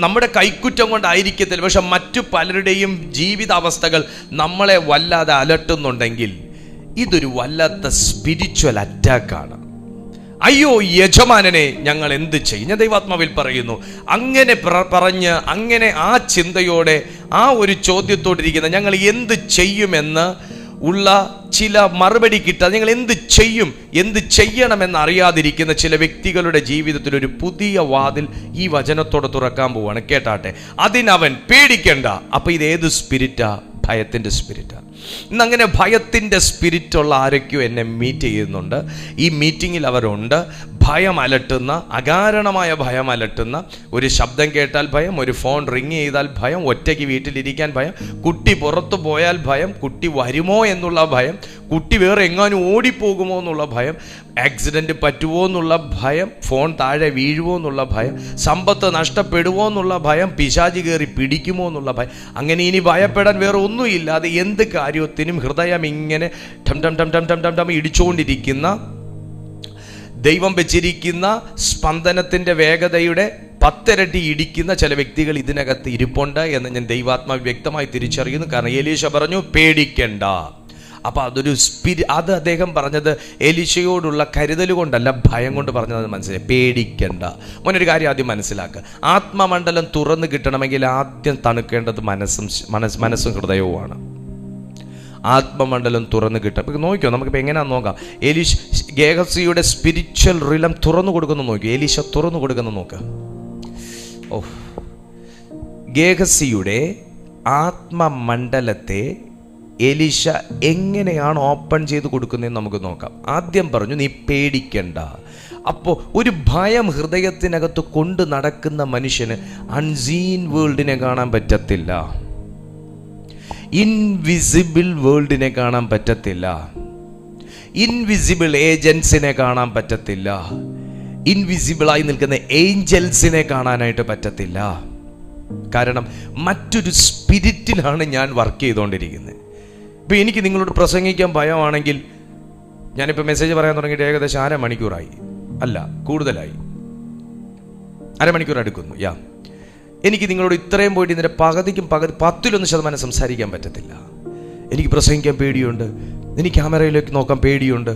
നമ്മുടെ കൈക്കുറ്റം കൊണ്ടായിരിക്കത്തില്ല, പക്ഷെ മറ്റു പലരുടെയും ജീവിതാവസ്ഥകൾ നമ്മളെ വല്ലാതെ അലട്ടുന്നുണ്ടെങ്കിൽ ഇതൊരു വല്ലാത്ത സ്പിരിച്വൽ അറ്റാക്കാണ്. അയ്യോ യജമാനനെ ഞങ്ങൾ എന്ത് ചെയ്യും. ഞാൻ ദൈവാത്മാവിൽ പറയുന്നു, അങ്ങനെ പറഞ്ഞ് അങ്ങനെ ആ ചിന്തയോടെ ആ ഒരു ചോദ്യത്തോടിരിക്കുന്ന ഞങ്ങൾ എന്ത് ചെയ്യുമെന്ന് ഉള്ള ചില മറുപടി കിട്ടാതെ നിങ്ങൾ എന്ത് ചെയ്യും, എന്ത് ചെയ്യണമെന്ന് അറിയാതിരിക്കുന്ന ചില വ്യക്തികളുടെ ജീവിതത്തിൽ ഒരു പുതിയ വാതിൽ ഈ വചനത്തോടെ തുറക്കാൻ പോവാണ്. കേട്ടാട്ടെ, അതിനവൻ പേടിക്കണ്ട. അപ്പൊ ഇത് ഏത് സ്പിരിറ്റാ? ഭയത്തിന്റെ സ്പിരിറ്റാ. ഇന്നങ്ങനെ ഭയത്തിന്റെ സ്പിരിറ്റുള്ള ആരൊക്കെയോ എന്നെ മീറ്റ് ചെയ്യുന്നുണ്ട്. ഈ മീറ്റിങ്ങിൽ അവരുണ്ട്. ഭയം അലട്ടുന്ന, അകാരണമായ ഭയം അലട്ടുന്ന, ഒരു ശബ്ദം കേട്ടാൽ ഭയം, ഒരു ഫോൺ റിങ് ചെയ്താൽ ഭയം, ഒറ്റയ്ക്ക് വീട്ടിലിരിക്കാൻ ഭയം, കുട്ടി പുറത്തു പോയാൽ ഭയം, കുട്ടി വരുമോ എന്നുള്ള ഭയം, കുട്ടി വേറെ എങ്ങാനും ഓടിപ്പോകുമോ എന്നുള്ള ഭയം, ആക്സിഡന്റ് പറ്റുമോ എന്നുള്ള ഭയം, ഫോൺ താഴെ വീഴുമോ എന്നുള്ള ഭയം, സമ്പത്ത് നഷ്ടപ്പെടുമോ എന്നുള്ള ഭയം, പിശാചി കയറി പിടിക്കുമോ എന്നുള്ള ഭയം. അങ്ങനെ ഇനി ഭയപ്പെടാൻ വേറെ ഒന്നുമില്ലാതെ എന്ത് കാര്യത്തിനും ഹൃദയം ഇങ്ങനെ ടം ടം ടം ടം ടം ടം ടം ഇടിച്ചുകൊണ്ടിരിക്കുന്ന, ദൈവം വെച്ചിരിക്കുന്ന സ്പന്ദനത്തിന്റെ വേഗതയുടെ 10 ഇരട്ടി ഇടിക്കുന്ന ചില വ്യക്തികൾ ഇതിനകത്ത് ഇരിപ്പുണ്ട് എന്ന് ഞാൻ ദൈവാത്മാവ് വ്യക്തമായി തിരിച്ചറിയുന്നു. കാരണം എലീശ പറഞ്ഞു പേടിക്കണ്ട. അപ്പൊ അതൊരു അത് അദ്ദേഹം പറഞ്ഞത് എലീശയോടുള്ള കരുതൽ കൊണ്ടല്ല, ഭയം കൊണ്ട് പറഞ്ഞത് മനസ്സിലായി. പേടിക്കണ്ട. മോനൊരു കാര്യം ആദ്യം മനസ്സിലാക്കുക, ആത്മമണ്ഡലം തുറന്നു കിട്ടണമെങ്കിൽ ആദ്യം തണുക്കേണ്ടത് മനസ്സും ഹൃദയവുമാണ്. ആത്മമണ്ഡലം തുറന്നു കിട്ടും. നോക്കിയോ, നമുക്കിപ്പോൾ എങ്ങനെയാണെന്ന് നോക്കാം. ഗേഹസിയുടെ സ്പിരിച്വൽ റിലം തുറന്നു കൊടുക്കുന്നു നോക്കി, എലീശ തുറന്നു കൊടുക്കുന്നു നോക്ക്. ഗേഹസിയുടെ ആത്മമണ്ഡലത്തെ എലീശ എങ്ങനെയാണ് ഓപ്പൺ ചെയ്ത് കൊടുക്കുന്നതെന്ന് നമുക്ക് നോക്കാം. ആദ്യം പറഞ്ഞു നീ പേടിക്കണ്ട. അപ്പോൾ ഒരു ഭയം ഹൃദയത്തിനകത്ത് കൊണ്ട് നടക്കുന്ന മനുഷ്യന് അൺസീൻ വേൾഡിനെ കാണാൻ പറ്റത്തില്ല, ഇൻവിസിബിൾ വേൾഡിനെ കാണാൻ പറ്റത്തില്ല, ഇൻവിസിബിൾ ഏജൻസിനെ കാണാൻ പറ്റത്തില്ല, ഇൻവിസിബിളായി നിൽക്കുന്ന ഏഞ്ചൽസിനെ കാണാനായിട്ട് പറ്റത്തില്ല. കാരണം മറ്റൊരു സ്പിരിറ്റിലാണ് ഞാൻ വർക്ക് ചെയ്തുകൊണ്ടിരിക്കുന്നത്. ഇപ്പം എനിക്ക് നിങ്ങളോട് പ്രസംഗിക്കാൻ ഭയമാണെങ്കിൽ, ഞാനിപ്പോൾ മെസ്സേജ് പറയാൻ തുടങ്ങിയിട്ട് ഏകദേശം 1/2 മണിക്കൂറായി, അല്ല കൂടുതലായി, 1/2 മണിക്കൂർ എടുക്കുന്നു. എനിക്ക് നിങ്ങളോട് ഇത്രയും പോയിട്ട് ഇതിൻ്റെ പകുതിക്കും 10% സംസാരിക്കാൻ പറ്റത്തില്ല. എനിക്ക് പ്രസംഗിക്കാൻ പേടിയുണ്ട്, എനിക്ക് ക്യാമറയിലേക്ക് നോക്കാൻ പേടിയുണ്ട്,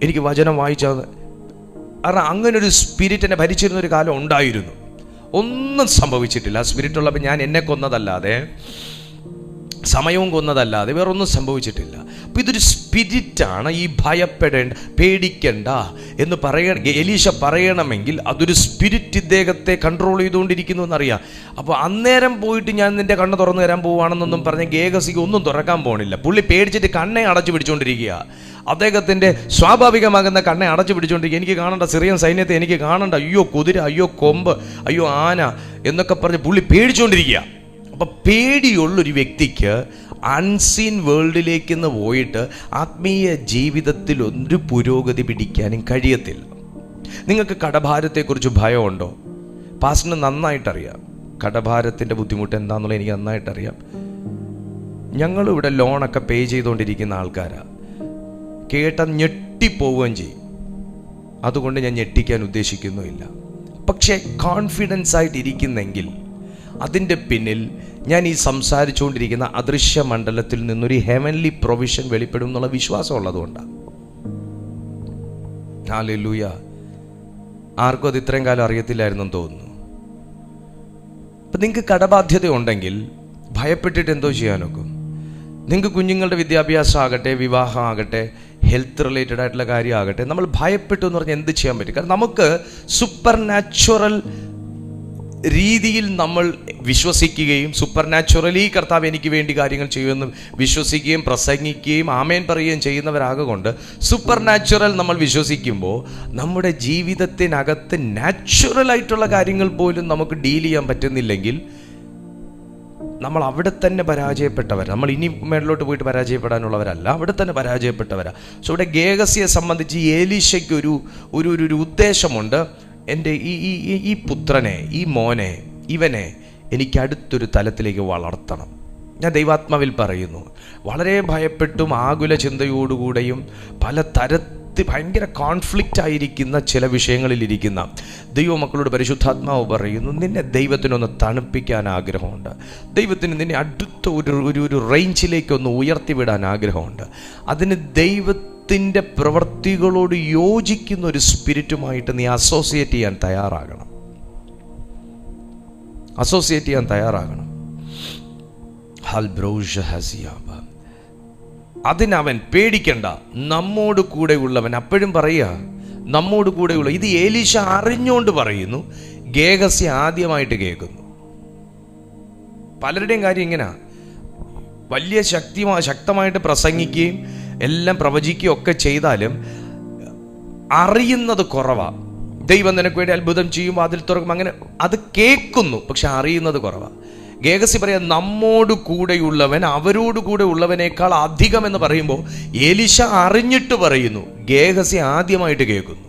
എനിക്ക് വചനം വായിച്ചാൽ. കാരണം അങ്ങനൊരു സ്പിരിറ്റ് എന്നെ ഭരിച്ചിരുന്നൊരു കാലം ഉണ്ടായിരുന്നു. ഒന്നും സംഭവിച്ചിട്ടില്ല. ആ സ്പിരിറ്റ് ഉള്ളപ്പോൾ ഞാൻ എന്നെ കൊന്നതല്ലാതെ സമയവും കൊന്നതല്ലാതെ വേറൊന്നും സംഭവിച്ചിട്ടില്ല. അപ്പോൾ ഇതൊരു സ്പിരിറ്റാണ്. ഈ ഭയപ്പെടേണ്ട, പേടിക്കണ്ട എന്ന് എലീശ പറയണമെങ്കിൽ അതൊരു സ്പിരിറ്റ് ഇദ്ദേഹത്തെ കൺട്രോൾ ചെയ്തുകൊണ്ടിരിക്കുന്നു എന്നറിയാം. അപ്പോൾ അന്നേരം പോയിട്ട് ഞാൻ നിന്റെ കണ്ണ് തുറന്നു തരാൻ പോവുകയാണെന്നൊന്നും പറഞ്ഞ് ഗേഹസിക്ക് ഒന്നും തുറക്കാൻ പോകണില്ല. പുള്ളി പേടിച്ചിട്ട് കണ്ണെ അടച്ചു പിടിച്ചുകൊണ്ടിരിക്കുക. അദ്ദേഹത്തിൻ്റെ സ്വാഭാവികമാകുന്ന കണ്ണെ അടച്ചു പിടിച്ചുകൊണ്ടിരിക്കുക. എനിക്ക് കാണണ്ട സിറിയൻ സൈന്യത്തെ, എനിക്ക് കാണണ്ട, അയ്യോ കുതിര, അയ്യോ കൊമ്പ്, അയ്യോ ആന എന്നൊക്കെ പറഞ്ഞ് പുള്ളി പേടിച്ചുകൊണ്ടിരിക്കുക. അപ്പം പേടിയുള്ളൊരു വ്യക്തിക്ക് അൺസീൻ വേൾഡിലേക്ക് പോയിട്ട് ആത്മീയ ജീവിതത്തിൽ ഒരു പുരോഗതി പിടിക്കാനും കഴിയത്തില്ല. നിങ്ങൾക്ക് കടഭാരത്തെക്കുറിച്ച് ഭയമുണ്ടോ? പാസ്റ്ററിന് നന്നായിട്ടറിയാം കടഭാരത്തിൻ്റെ ബുദ്ധിമുട്ട് എന്താണെന്നുള്ളത്. എനിക്ക് നന്നായിട്ടറിയാം. ഞങ്ങളിവിടെ ലോണൊക്കെ പേ ചെയ്തുകൊണ്ടിരിക്കുന്ന ആൾക്കാരാണ്. കേട്ട ഞെട്ടിപ്പോവുകയും ചെയ്യും. അതുകൊണ്ട് ഞാൻ ഞെട്ടിക്കാൻ ഉദ്ദേശിക്കുന്നുമില്ല. പക്ഷേ കോൺഫിഡൻസ് ആയിട്ടിരിക്കുന്നെങ്കിൽ അതിൻ്റെ പിന്നിൽ ഞാൻ ഈ സംസാരിച്ചുകൊണ്ടിരിക്കുന്ന അദൃശ്യ മണ്ഡലത്തിൽ നിന്നൊരു ഹെവൻലി പ്രൊവിഷൻ വെളിപ്പെടും എന്നുള്ള വിശ്വാസം ഉള്ളതുകൊണ്ടാണ്. ഹല്ലേലൂയ. ആർക്കും അത് ഇത്രയും കാലം അറിയത്തില്ലായിരുന്നെന്ന് തോന്നുന്നു. അപ്പം നിങ്ങൾക്ക് കടബാധ്യത ഉണ്ടെങ്കിൽ ഭയപ്പെട്ടിട്ട് എന്തോ ചെയ്യാനൊക്കും? നിങ്ങൾക്ക് കുഞ്ഞുങ്ങളുടെ വിദ്യാഭ്യാസം ആകട്ടെ, വിവാഹം ആകട്ടെ, ഹെൽത്ത് റിലേറ്റഡ് ആയിട്ടുള്ള കാര്യം ആകട്ടെ, നമ്മൾ ഭയപ്പെട്ടു എന്ന് പറഞ്ഞാൽ എന്ത് ചെയ്യാൻ പറ്റും? കാരണം നമുക്ക് സൂപ്പർ നാച്ചുറൽ രീതിയിൽ നമ്മൾ വിശ്വസിക്കുകയും സൂപ്പർ നാച്ചുറലി കർത്താവ് എനിക്ക് വേണ്ടി കാര്യങ്ങൾ ചെയ്യുമെന്ന് വിശ്വസിക്കുകയും പ്രസംഗിക്കുകയും ആമേൻ പറയുകയും ചെയ്യുന്നവരാകൊണ്ട് സൂപ്പർ നാച്ചുറൽ നമ്മൾ വിശ്വസിക്കുമ്പോൾ നമ്മുടെ ജീവിതത്തിനകത്ത് നാച്ചുറലായിട്ടുള്ള കാര്യങ്ങൾ പോലും നമുക്ക് ഡീൽ ചെയ്യാൻ പറ്റുന്നില്ലെങ്കിൽ നമ്മൾ അവിടെ തന്നെ പരാജയപ്പെട്ടവർ. നമ്മൾ ഇനി മേളിലോട്ട് പോയിട്ട് പരാജയപ്പെടാനുള്ളവരല്ല, അവിടെ തന്നെ പരാജയപ്പെട്ടവരാ. സോ ഇവിടെ ഗേഹസിയെ സംബന്ധിച്ച് എലീശയ്ക്ക് ഒരു ഉദ്ദേശമുണ്ട്. എൻ്റെ ഈ പുത്രനെ, ഈ മോനെ, ഇവനെ എനിക്ക് അടുത്തൊരു തലത്തിലേക്ക് വളർത്തണം. ഞാൻ ദൈവാത്മാവിൽ പറയുന്നു, വളരെ ഭയപ്പെട്ടും ആകുല ചിന്തയോടുകൂടെയും പല തരത്തിൽ ഭയങ്കര കോൺഫ്ലിക്റ്റ് ആയിരിക്കുന്ന ചില വിഷയങ്ങളിലിരിക്കുന്ന ദൈവമക്കളോട് പരിശുദ്ധാത്മാവ് പറയുന്നു, നിന്നെ ദൈവത്തിനൊന്ന് തണുപ്പിക്കാൻ ആഗ്രഹമുണ്ട്. ദൈവത്തിന് നിന്നെ അടുത്ത ഒരു റേഞ്ചിലേക്കൊന്ന് ഉയർത്തിവിടാൻ ആഗ്രഹമുണ്ട്. അതിന് ദൈവത്തിൻ്റെ പ്രവൃത്തികളോട് യോജിക്കുന്ന ഒരു സ്പിരിറ്റുമായിട്ട് നീ അസോസിയേറ്റ് ചെയ്യാൻ തയ്യാറാകണം. അതിനവൻ പേടിക്കണ്ട, നമ്മോട് കൂടെ ഉള്ളവൻ. അപ്പോഴും പറയുക നമ്മോട് കൂടെയുള്ള. ഇത് എലീശ അറിഞ്ഞുകൊണ്ട് പറയുന്നു. ഗേഹസി ആദ്യമായിട്ട് കേൾക്കുന്നു. പലരുടെയും കാര്യം ഇങ്ങനെ വലിയ ശക്തമായിട്ട് പ്രസംഗിക്കുകയും എല്ലാം പ്രവചിക്കുകയും ഒക്കെ ചെയ്താലും അറിയുന്നത് കുറവാണ്. ദൈവം നിനക്ക് വേണ്ടി അത്ഭുതം ചെയ്യും, അതിൽ തുറക്കും, അങ്ങനെ അത് കേൾക്കുന്നു, പക്ഷെ അറിയുന്നത് കുറവാണ്. ഗേഹസി പറയാം നമ്മോട് കൂടെയുള്ളവൻ അവരോട് കൂടെ ഉള്ളവനേക്കാൾ അധികം എന്ന് പറയുമ്പോൾ എലീശ അറിഞ്ഞിട്ട് പറയുന്നു. ഗേഹസി ആദ്യമായിട്ട് കേൾക്കുന്നു.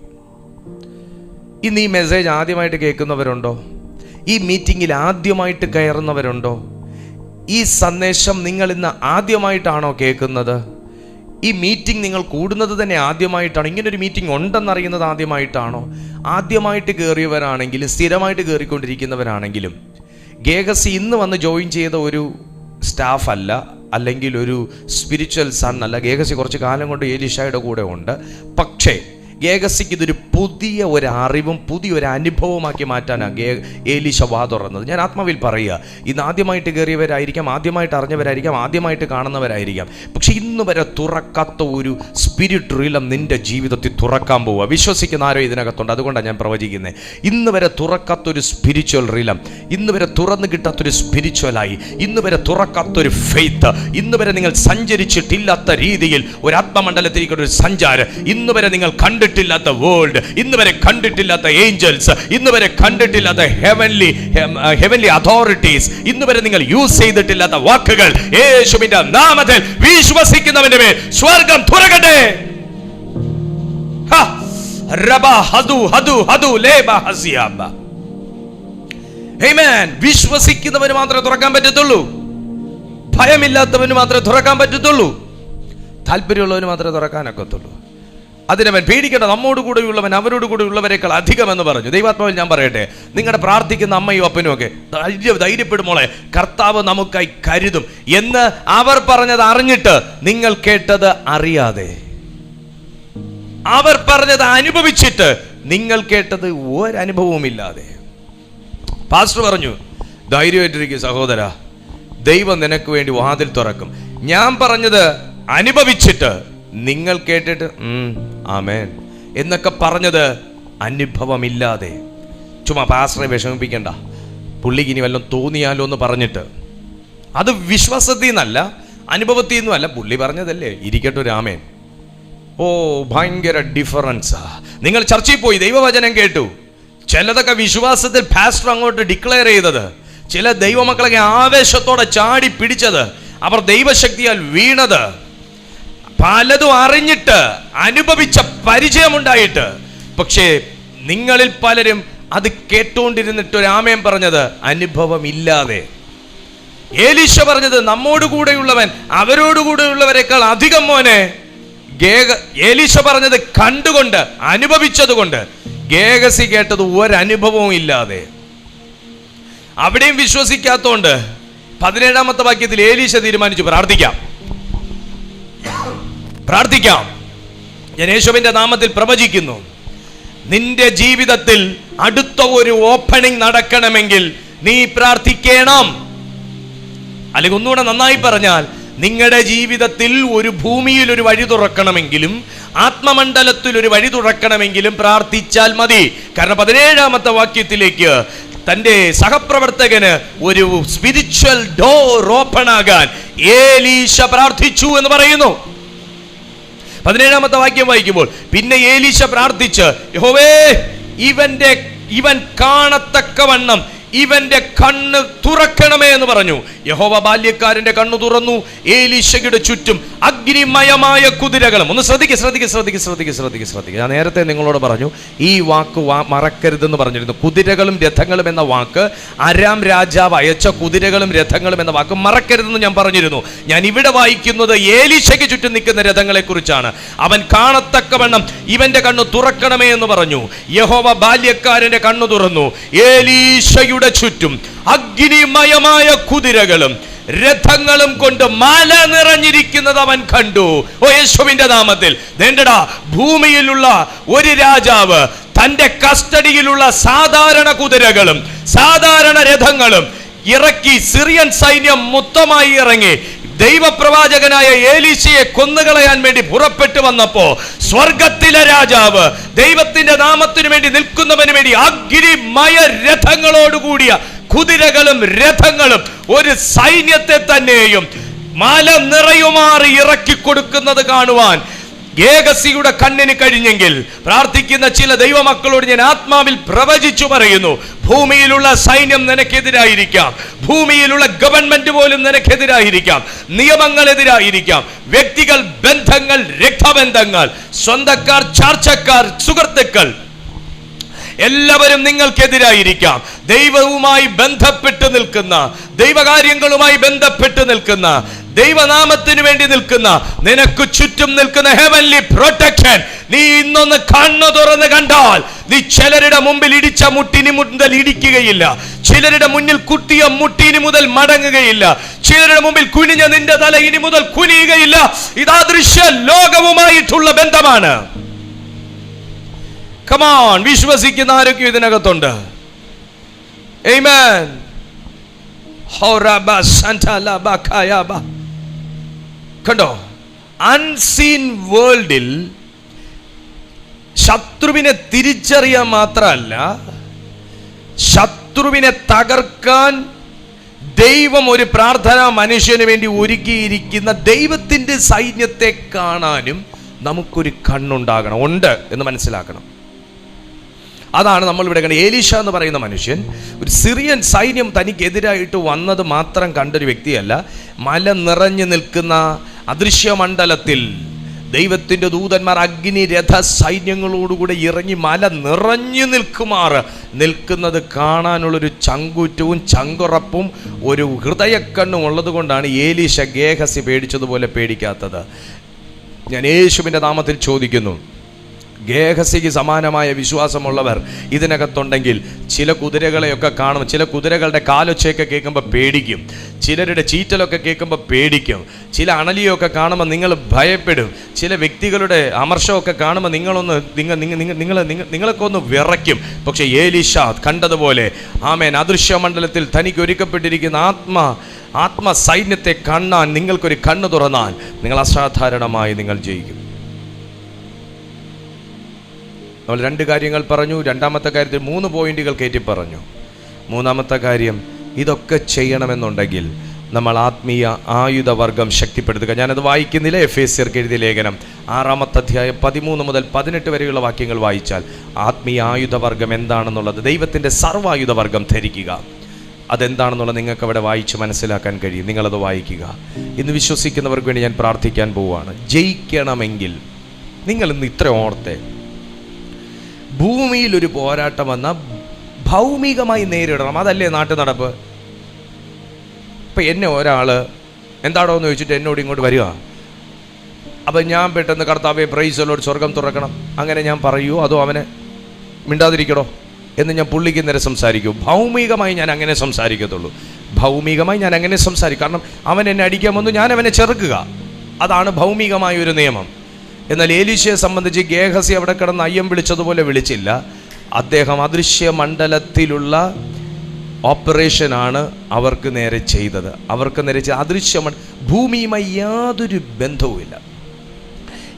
ഇന്ന് ഈ മെസ്സേജ് ആദ്യമായിട്ട് കേൾക്കുന്നവരുണ്ടോ? ഈ മീറ്റിങ്ങിൽ ആദ്യമായിട്ട് കയറുന്നവരുണ്ടോ? ഈ സന്ദേശം നിങ്ങൾ ഇന്ന് ആദ്യമായിട്ടാണോ കേൾക്കുന്നത്? ഈ മീറ്റിംഗ് നിങ്ങൾ കൂടുന്നത് തന്നെ ആദ്യമായിട്ടാണോ? ഇങ്ങനൊരു മീറ്റിംഗ് ഉണ്ടെന്നറിയുന്നത് ആദ്യമായിട്ടാണോ? ആദ്യമായിട്ട് കയറിയവരാണെങ്കിലും സ്ഥിരമായിട്ട് കയറിക്കൊണ്ടിരിക്കുന്നവരാണെങ്കിലും ഗേഹസി ഇന്ന് വന്ന് ജോയിൻ ചെയ്ത ഒരു സ്റ്റാഫ് അല്ല, അല്ലെങ്കിൽ ഒരു സ്പിരിച്വൽ സൺ അല്ല. ഗേഹസി കുറച്ച് കാലം കൊണ്ട് എലീശയുടെ കൂടെ ഉണ്ട്. പക്ഷേ ഗേഹസിക്ക് ഇതൊരു പുതിയ ഒരു അറിവും പുതിയൊരു അനുഭവമാക്കി മാറ്റാനാണ് എലീശ വാ തുറന്നത്. ഞാൻ ആത്മാവിൽ പറയുക, ഇന്ന് ആദ്യമായിട്ട് കയറിയവരായിരിക്കാം, ആദ്യമായിട്ട് അറിഞ്ഞവരായിരിക്കാം, ആദ്യമായിട്ട് കാണുന്നവരായിരിക്കാം. പക്ഷെ ഇന്ന് വരെ തുറക്കാത്ത ഒരു സ്പിരിറ്റ് റീലം നിന്റെ ജീവിതത്തിൽ തുറക്കാൻ പോവുക. വിശ്വസിക്കുന്ന ആരോ ഇതിനകത്തുണ്ട്. അതുകൊണ്ടാണ് ഞാൻ പ്രവചിക്കുന്നത്. ഇന്ന് വരെ തുറക്കാത്തൊരു സ്പിരിച്വൽ റീലം, ഇന്ന് വരെ തുറന്നു കിട്ടാത്തൊരു സ്പിരിച്വലായി, ഇന്ന് വരെ തുറക്കാത്തൊരു ഫെയ്ത്ത്, ഇന്ന് വരെ നിങ്ങൾ സഞ്ചരിച്ചിട്ടില്ലാത്ത രീതിയിൽ ഒരു ആത്മമണ്ഡലത്തിലേക്കൊരു സഞ്ചാരം, ഇന്ന് വരെ നിങ്ങൾ കണ്ടിട്ടില്ലാത്ത വേൾഡ്, ഇന്ന് വരെ കണ്ടിട്ടില്ലാത്ത ഏഞ്ചൽസ്, ഇന്ന് വരെ കണ്ടിട്ടില്ലാത്ത ഹെവൻലി അതോറിറ്റീസ്, ഇന്ന് വരെ നിങ്ങൾ യൂസ് ചെയ്തിട്ടില്ലാത്ത വാക്കുകൾ യേശുവിന്റെ നാമത്തിൽ വിശ്വസിക്കുന്നവന്റെ മേൽ സ്വർഗം തുറക്കട്ടെ. വിശ്വസിക്കുന്നവന് മാത്രമേ തുറക്കാൻ പറ്റത്തുള്ളൂ. ഭയമില്ലാത്തവന് മാത്രമേ തുറക്കാൻ പറ്റത്തുള്ളൂ. താല്പര്യമുള്ളവന് മാത്രമേ തുറക്കാനൊക്കത്തുള്ളൂ. അതിനവൻ പേടിക്കേണ്ട, നമ്മോട് കൂടെയുള്ളവൻ അവരോട് കൂടെ ഉള്ളവരെക്കാൾ അധികം എന്ന് പറഞ്ഞു. ദൈവാത്മാവിൽ ഞാൻ പറയട്ടെ, നിങ്ങളുടെ പ്രാർത്ഥിക്കുന്ന അമ്മയും അപ്പനും ഒക്കെ ധൈര്യപ്പെടുമോളെ, കർത്താവ് നമുക്കായി കരുതും എന്ന് അവർ പറഞ്ഞത് അറിഞ്ഞിട്ട് നിങ്ങൾ കേട്ടത് അറിയാതെ, അവർ പറഞ്ഞത് അനുഭവിച്ചിട്ട് നിങ്ങൾ കേട്ടത് ഒരനുഭവവും ഇല്ലാതെ. പാസ്റ്റർ പറഞ്ഞു ധൈര്യമായിട്ടിരിക്കും സഹോദര, ദൈവം നിനക്ക് വേണ്ടി വാതിൽ തുറക്കും. ഞാൻ പറഞ്ഞത് അനുഭവിച്ചിട്ട് നിങ്ങൾ കേട്ടിട്ട് ആമേൻ എന്നൊക്കെ പറഞ്ഞത് അനുഭവമില്ലാതെ ചുമ്മാ പാസ്റ്ററെ വിഷമിപ്പിക്കണ്ട, പുള്ളിക്ക് ഇനി വല്ലതും തോന്നിയാലോ എന്ന് പറഞ്ഞിട്ട്, അത് വിശ്വാസത്തിൽ നിന്നല്ല അനുഭവത്തിൽ നിന്നുമല്ല, പുള്ളി പറഞ്ഞതല്ലേ, ഇരിക്കട്ടെ ഒരു ആമേൻ. ഓ ഭയങ്കര ഡിഫറൻസാ. നിങ്ങൾ ചർച്ചയിൽ പോയി ദൈവവചനം കേട്ടു, ചിലതൊക്കെ വിശ്വാസത്തിൽ പാസ്റ്റർ അങ്ങോട്ട് ഡിക്ലെയർ ചെയ്തത്, ചില ദൈവമക്കളൊക്കെ ആവേശത്തോടെ ചാടി പിടിച്ചത്, അവർ ദൈവശക്തിയാൽ വീണത്, പലതും അറിഞ്ഞിട്ട് അനുഭവിച്ച പരിചയമുണ്ടായിട്ട്, പക്ഷേ നിങ്ങളിൽ പലരും അത് കേട്ടോണ്ടിരുന്നിട്ട് ഒരു ആമേൻ പറഞ്ഞത് അനുഭവമില്ലാതെ. ഏലീശ പറഞ്ഞത് നമ്മോട് കൂടെയുള്ളവൻ അവരോടുകൂടെയുള്ളവരെക്കാൾ അധികം മോനെ. ഏലീശ പറഞ്ഞത് കണ്ടുകൊണ്ട് അനുഭവിച്ചത് കൊണ്ട്. ഗേഹസി കേട്ടത് ഒരനുഭവവും ഇല്ലാതെ, അവിടെയും വിശ്വസിക്കാത്തോണ്ട് 17-ാമത്തെ വാക്യത്തിൽ ഏലീശ തീരുമാനിച്ചു പ്രാർത്ഥിക്കാം. ഞാൻ യേശുവിന്റെ നാമത്തിൽ പ്രവചിക്കുന്നു, നിന്റെ ജീവിതത്തിൽ അടുത്ത ഒരു ഓപ്പണിംഗ് നടക്കണമെങ്കിൽ നീ പ്രാർത്ഥിക്കണം. അല്ലെങ്കിൽ ഒന്നുകൂടെ നന്നായി പറഞ്ഞാൽ, നിങ്ങളുടെ ജീവിതത്തിൽ ഒരു ഭൂമിയിൽ ഒരു വഴി തുറക്കണമെങ്കിലും ആത്മമണ്ഡലത്തിൽ ഒരു വഴി തുറക്കണമെങ്കിലും പ്രാർത്ഥിച്ചാൽ മതി. കാരണം 17-ാമത്തെ വാക്യത്തിലേക്ക് തന്റെ സഹപ്രവർത്തകന് ഒരു സ്പിരിച്വൽ ഡോർ ഓപ്പൺ ആകാൻ ഏലീശ പ്രാർത്ഥിച്ചു എന്ന് പറയുന്നു. 17-ാമത്തെ വാക്യം വായിക്കുമ്പോൾ, പിന്നെ ഏലീശ പ്രാർത്ഥിച്ച്, യഹോവേ ഇവൻ കാണത്തക്കവണ്ണം ഇവന്റെ കണ്ണ് തുറക്കണമേ എന്ന് പറഞ്ഞു. യഹോവ ബാല്യക്കാരന്റെ കണ്ണു തുറന്നു. ഏലീശയുടെ ചുറ്റും അഗ്നിമയമായ കുതിരകളും. ഒന്ന് ശ്രദ്ധിക്കുക. ഞാൻ നേരത്തെ നിങ്ങളോട് പറഞ്ഞു, ഈ വാക്ക് മറക്കരുതെന്ന് പറഞ്ഞിരുന്നു. കുതിരകളും രഥങ്ങളും എന്ന വാക്ക്, അരാം രാജാവ് അയച്ച കുതിരകളും രഥങ്ങളും എന്ന വാക്ക് മറക്കരുതെന്ന് ഞാൻ പറഞ്ഞിരുന്നു. ഞാൻ ഇവിടെ വായിക്കുന്നത് ഏലീശയ്ക്ക് ചുറ്റും നിൽക്കുന്ന രഥങ്ങളെ കുറിച്ചാണ്. അവൻ കാണത്തക്കവണ്ണം ഇവന്റെ കണ്ണു തുറക്കണമേ എന്ന് പറഞ്ഞു. യഹോവ ബാല്യക്കാരന്റെ കണ്ണു തുറന്നു. ഏലീശയുടെ ചുറ്റും അഗ്നിമയമായ കുതിരകളും രഥങ്ങളും കൊണ്ട് മല നിറഞ്ഞിരിക്കുന്നത് അവൻ കണ്ടു. ഓ യേശുവിന്റെ നാമത്തിൽ വേണ്ടടാ, ഭൂമിയിലുള്ള ഒരു രാജാവ് തന്റെ കസ്റ്റഡിയിലുള്ള സാധാരണ കുതിരകളും സാധാരണ രഥങ്ങളും ഇറക്കി സിറിയൻ സൈന്യം മൊത്തമായി ഇറങ്ങി ദൈവപ്രവാചകനായ ഏലീശയെ കൊന്നുകളയാൻ വേണ്ടി പുറപ്പെട്ടു വന്നപ്പോ, സ്വർഗത്തിലെ രാജാവ് ദൈവത്തിന്റെ നാമത്തിനു വേണ്ടി നിൽക്കുന്നവന് വേണ്ടി അഗ്നിമയ രഥങ്ങളോടുകൂടിയ കുതിരകളും രഥങ്ങളും ഒരു സൈന്യത്തെ തന്നെയും മല നിറയുമാറി ഇറക്കി കൊടുക്കുന്നത് കാണുവാൻ ഗേഹസിയുടെ കണ്ണിന് കഴിഞ്ഞെങ്കിൽ, പ്രാർത്ഥിക്കുന്ന ചില ദൈവമക്കളോട് ഞാൻ ആത്മാവിൽ പ്രവചിച്ചു പറയുന്നു, ഭൂമിയിലുള്ള സൈന്യം നിനക്കെതിരായിരിക്കാം, ഭൂമിയിലുള്ള ഗവൺമെന്റ് പോലും നിനക്കെതിരായിരിക്കാം, നിയമങ്ങളെതിരായിരിക്കാം, വ്യക്തികൾ, ബന്ധങ്ങൾ, രക്തബന്ധങ്ങൾ, സ്വന്തക്കാർ, ചാർച്ചക്കാർ, സുഹൃത്തുക്കൾ, എല്ലാവരും നിങ്ങൾക്കെതിരായിരിക്കാം. ദൈവവുമായി ബന്ധപ്പെട്ട് നിൽക്കുന്ന, ദൈവകാര്യങ്ങളുമായി ബന്ധപ്പെട്ട് നിൽക്കുന്ന, ദൈവനാമത്തിന് വേണ്ടി നിൽക്കുന്ന, നിനക്ക് ചുറ്റും നിൽക്കുന്ന ഹെവൻലി പ്രൊട്ടക്ഷൻ നീ ഇന്നൊന്ന് കണ്ണു തുറന്ന് കണ്ടാൽ, നീ ചിലരുടെ മുമ്പിൽ ഇടിച്ച മുട്ടിനി മുതൽ ഇടിക്കുകയില്ല, ചിലരുടെ മുന്നിൽ കുത്തിയ മുട്ടിനി മുതൽ മടങ്ങുകയില്ല, ചിലരുടെ മുമ്പിൽ കുനിഞ്ഞ നിന്റെ തല ഇനി മുതൽ കുനിയുകയില്ല. ഇത് അദൃശ്യ ലോകവുമായിട്ടുള്ള ബന്ധമാണ്. കമോൺ, വിശ്വസിക്കുന്ന ആരൊക്കെ ഇതിനകത്തുണ്ട്? ആമേൻ. കണ്ടോ, അൺസീൻ വേൾഡിൽ ശത്രുവിനെ തിരിച്ചറിയാൻ മാത്രമല്ല, ശത്രുവിനെ തകർക്കാൻ ദൈവം ഒരു പ്രാർത്ഥനാ മനുഷ്യന് വേണ്ടി ഒരുക്കിയിരിക്കുന്ന ദൈവത്തിന്റെ സൈന്യത്തെ കാണാനും നമുക്കൊരു കണ്ണുണ്ടാകണം, ഉണ്ട് എന്ന് മനസ്സിലാക്കണം. അതാണ് നമ്മൾ ഇവിടെ കണ്ടത്. ഏലീശ എന്ന് പറയുന്ന മനുഷ്യൻ ഒരു സിറിയൻ സൈന്യം തനിക്കെതിരായിട്ട് വന്നത് മാത്രം കണ്ടൊരു വ്യക്തിയല്ല, മല നിറഞ്ഞു നിൽക്കുന്ന അദൃശ്യമണ്ഡലത്തിൽ ദൈവത്തിൻ്റെ ദൂതന്മാർ അഗ്നി രഥ സൈന്യങ്ങളോടുകൂടെ ഇറങ്ങി മല നിറഞ്ഞു നിൽക്കുന്നത് കാണാനുള്ളൊരു ചങ്കൂറ്റവും ചങ്കുറപ്പും ഒരു ഹൃദയക്കണ്ണും ഉള്ളത് കൊണ്ടാണ് ഏലീശ ഗേഹസി പേടിച്ചതുപോലെ പേടിക്കാത്തത്. ഞാൻ യേശുവിൻ്റെ നാമത്തിൽ ചോദിക്കുന്നു, ഗേഹസിക്ക് സമാനമായ വിശ്വാസമുള്ളവർ ഇതിനകത്തുണ്ടെങ്കിൽ ചില കുതിരകളെയൊക്കെ കാണും, ചില കുതിരകളുടെ കാലൊച്ചയൊക്കെ കേൾക്കുമ്പോൾ പേടിക്കും, ചിലരുടെ ചീറ്റലൊക്കെ കേൾക്കുമ്പോൾ പേടിക്കും, ചില അണലിയൊക്കെ കാണുമ്പോൾ നിങ്ങൾ ഭയപ്പെടും, ചില വ്യക്തികളുടെ അമർഷമൊക്കെ കാണുമ്പോൾ നിങ്ങളൊക്കെ ഒന്ന് വിറയ്ക്കും. പക്ഷെ ഏലീശ കണ്ടതുപോലെ ആമേൻ, അദൃശ്യമണ്ഡലത്തിൽ തനിക്ക് ഒരുക്കപ്പെട്ടിരിക്കുന്ന ആത്മസൈന്യത്തെ കാണാൻ നിങ്ങൾക്കൊരു കണ്ണ് തുറന്നാൽ നിങ്ങൾ അസാധാരണമായി നിങ്ങൾ ജയിക്കും. നമ്മൾ 2 കാര്യങ്ങൾ പറഞ്ഞു. രണ്ടാമത്തെ കാര്യത്തിൽ 3 പോയിന്റുകൾ കയറ്റി പറഞ്ഞു. മൂന്നാമത്തെ കാര്യം, ഇതൊക്കെ ചെയ്യണമെന്നുണ്ടെങ്കിൽ നമ്മൾ ആത്മീയ ആയുധവർഗം ശക്തിപ്പെടുത്തുക. ഞാനത് വായിക്കുന്നില്ല. എഫേസ്യർക്ക് എഴുതിയ ലേഖനം 6-ാമത്തെ അധ്യായം 13 മുതൽ 18 വരെയുള്ള വാക്യങ്ങൾ വായിച്ചാൽ ആത്മീയ ആയുധവർഗം എന്താണെന്നുള്ളത്, ദൈവത്തിൻ്റെ സർവ്വായുധവർഗം ധരിക്കുക, അതെന്താണെന്നുള്ളത് നിങ്ങൾക്ക് അവിടെ വായിച്ച് മനസ്സിലാക്കാൻ കഴിയും. നിങ്ങളത് വായിക്കുക. ഇന്ന് വിശ്വസിക്കുന്നവർക്ക് വേണ്ടി ഞാൻ പ്രാർത്ഥിക്കാൻ പോവുകയാണ്. ജയിക്കണമെങ്കിൽ നിങ്ങൾ ഇന്ന് ഇത്ര ഓർത്തെ, ഭൂമിയിൽ ഒരു പോരാട്ടം വന്നാൽ ഭൗമികമായി നേരിടണം. അതല്ലേ നാട്ടു നടപ്പ്. ഇപ്പം എന്നെ ഒരാൾ എന്താണോ എന്ന് ചോദിച്ചിട്ട് എന്നോട് ഇങ്ങോട്ട് വരിക. അപ്പം ഞാൻ പെട്ടെന്ന് കർത്താവേ പ്രൈസ് ലോർഡ് സ്വർഗം തുറക്കണം അങ്ങനെ ഞാൻ പറയൂ, അതോ അവനെ മിണ്ടാതിരിക്കണോ എന്ന് ഞാൻ പുള്ളിക്ക് നേരെ സംസാരിക്കൂ? ഭൗമികമായി ഞാൻ അങ്ങനെ സംസാരിക്കത്തുള്ളൂ. ഭൗമികമായി ഞാൻ അങ്ങനെ സംസാരിക്കും. കാരണം അവൻ എന്നെ അടിക്കാൻ വന്നു, ഞാൻ അവനെ ചെറുക്കുക. അതാണ് ഭൗമികമായ ഒരു നിയമം. എന്നാൽ എലീശയെ സംബന്ധിച്ച് ഗേഹസി അവിടെ കിടന്ന് അയ്യം വിളിച്ചതുപോലെ വിളിച്ചില്ല. അദ്ദേഹം അദൃശ്യ മണ്ഡലത്തിലുള്ള ഓപ്പറേഷനാണ് അവർക്ക് നേരെ ചെയ്തത്. അവർക്ക് നേരെ അദൃശ്യ ഭൂമിയുമായി യാതൊരു ബന്ധവുമില്ല.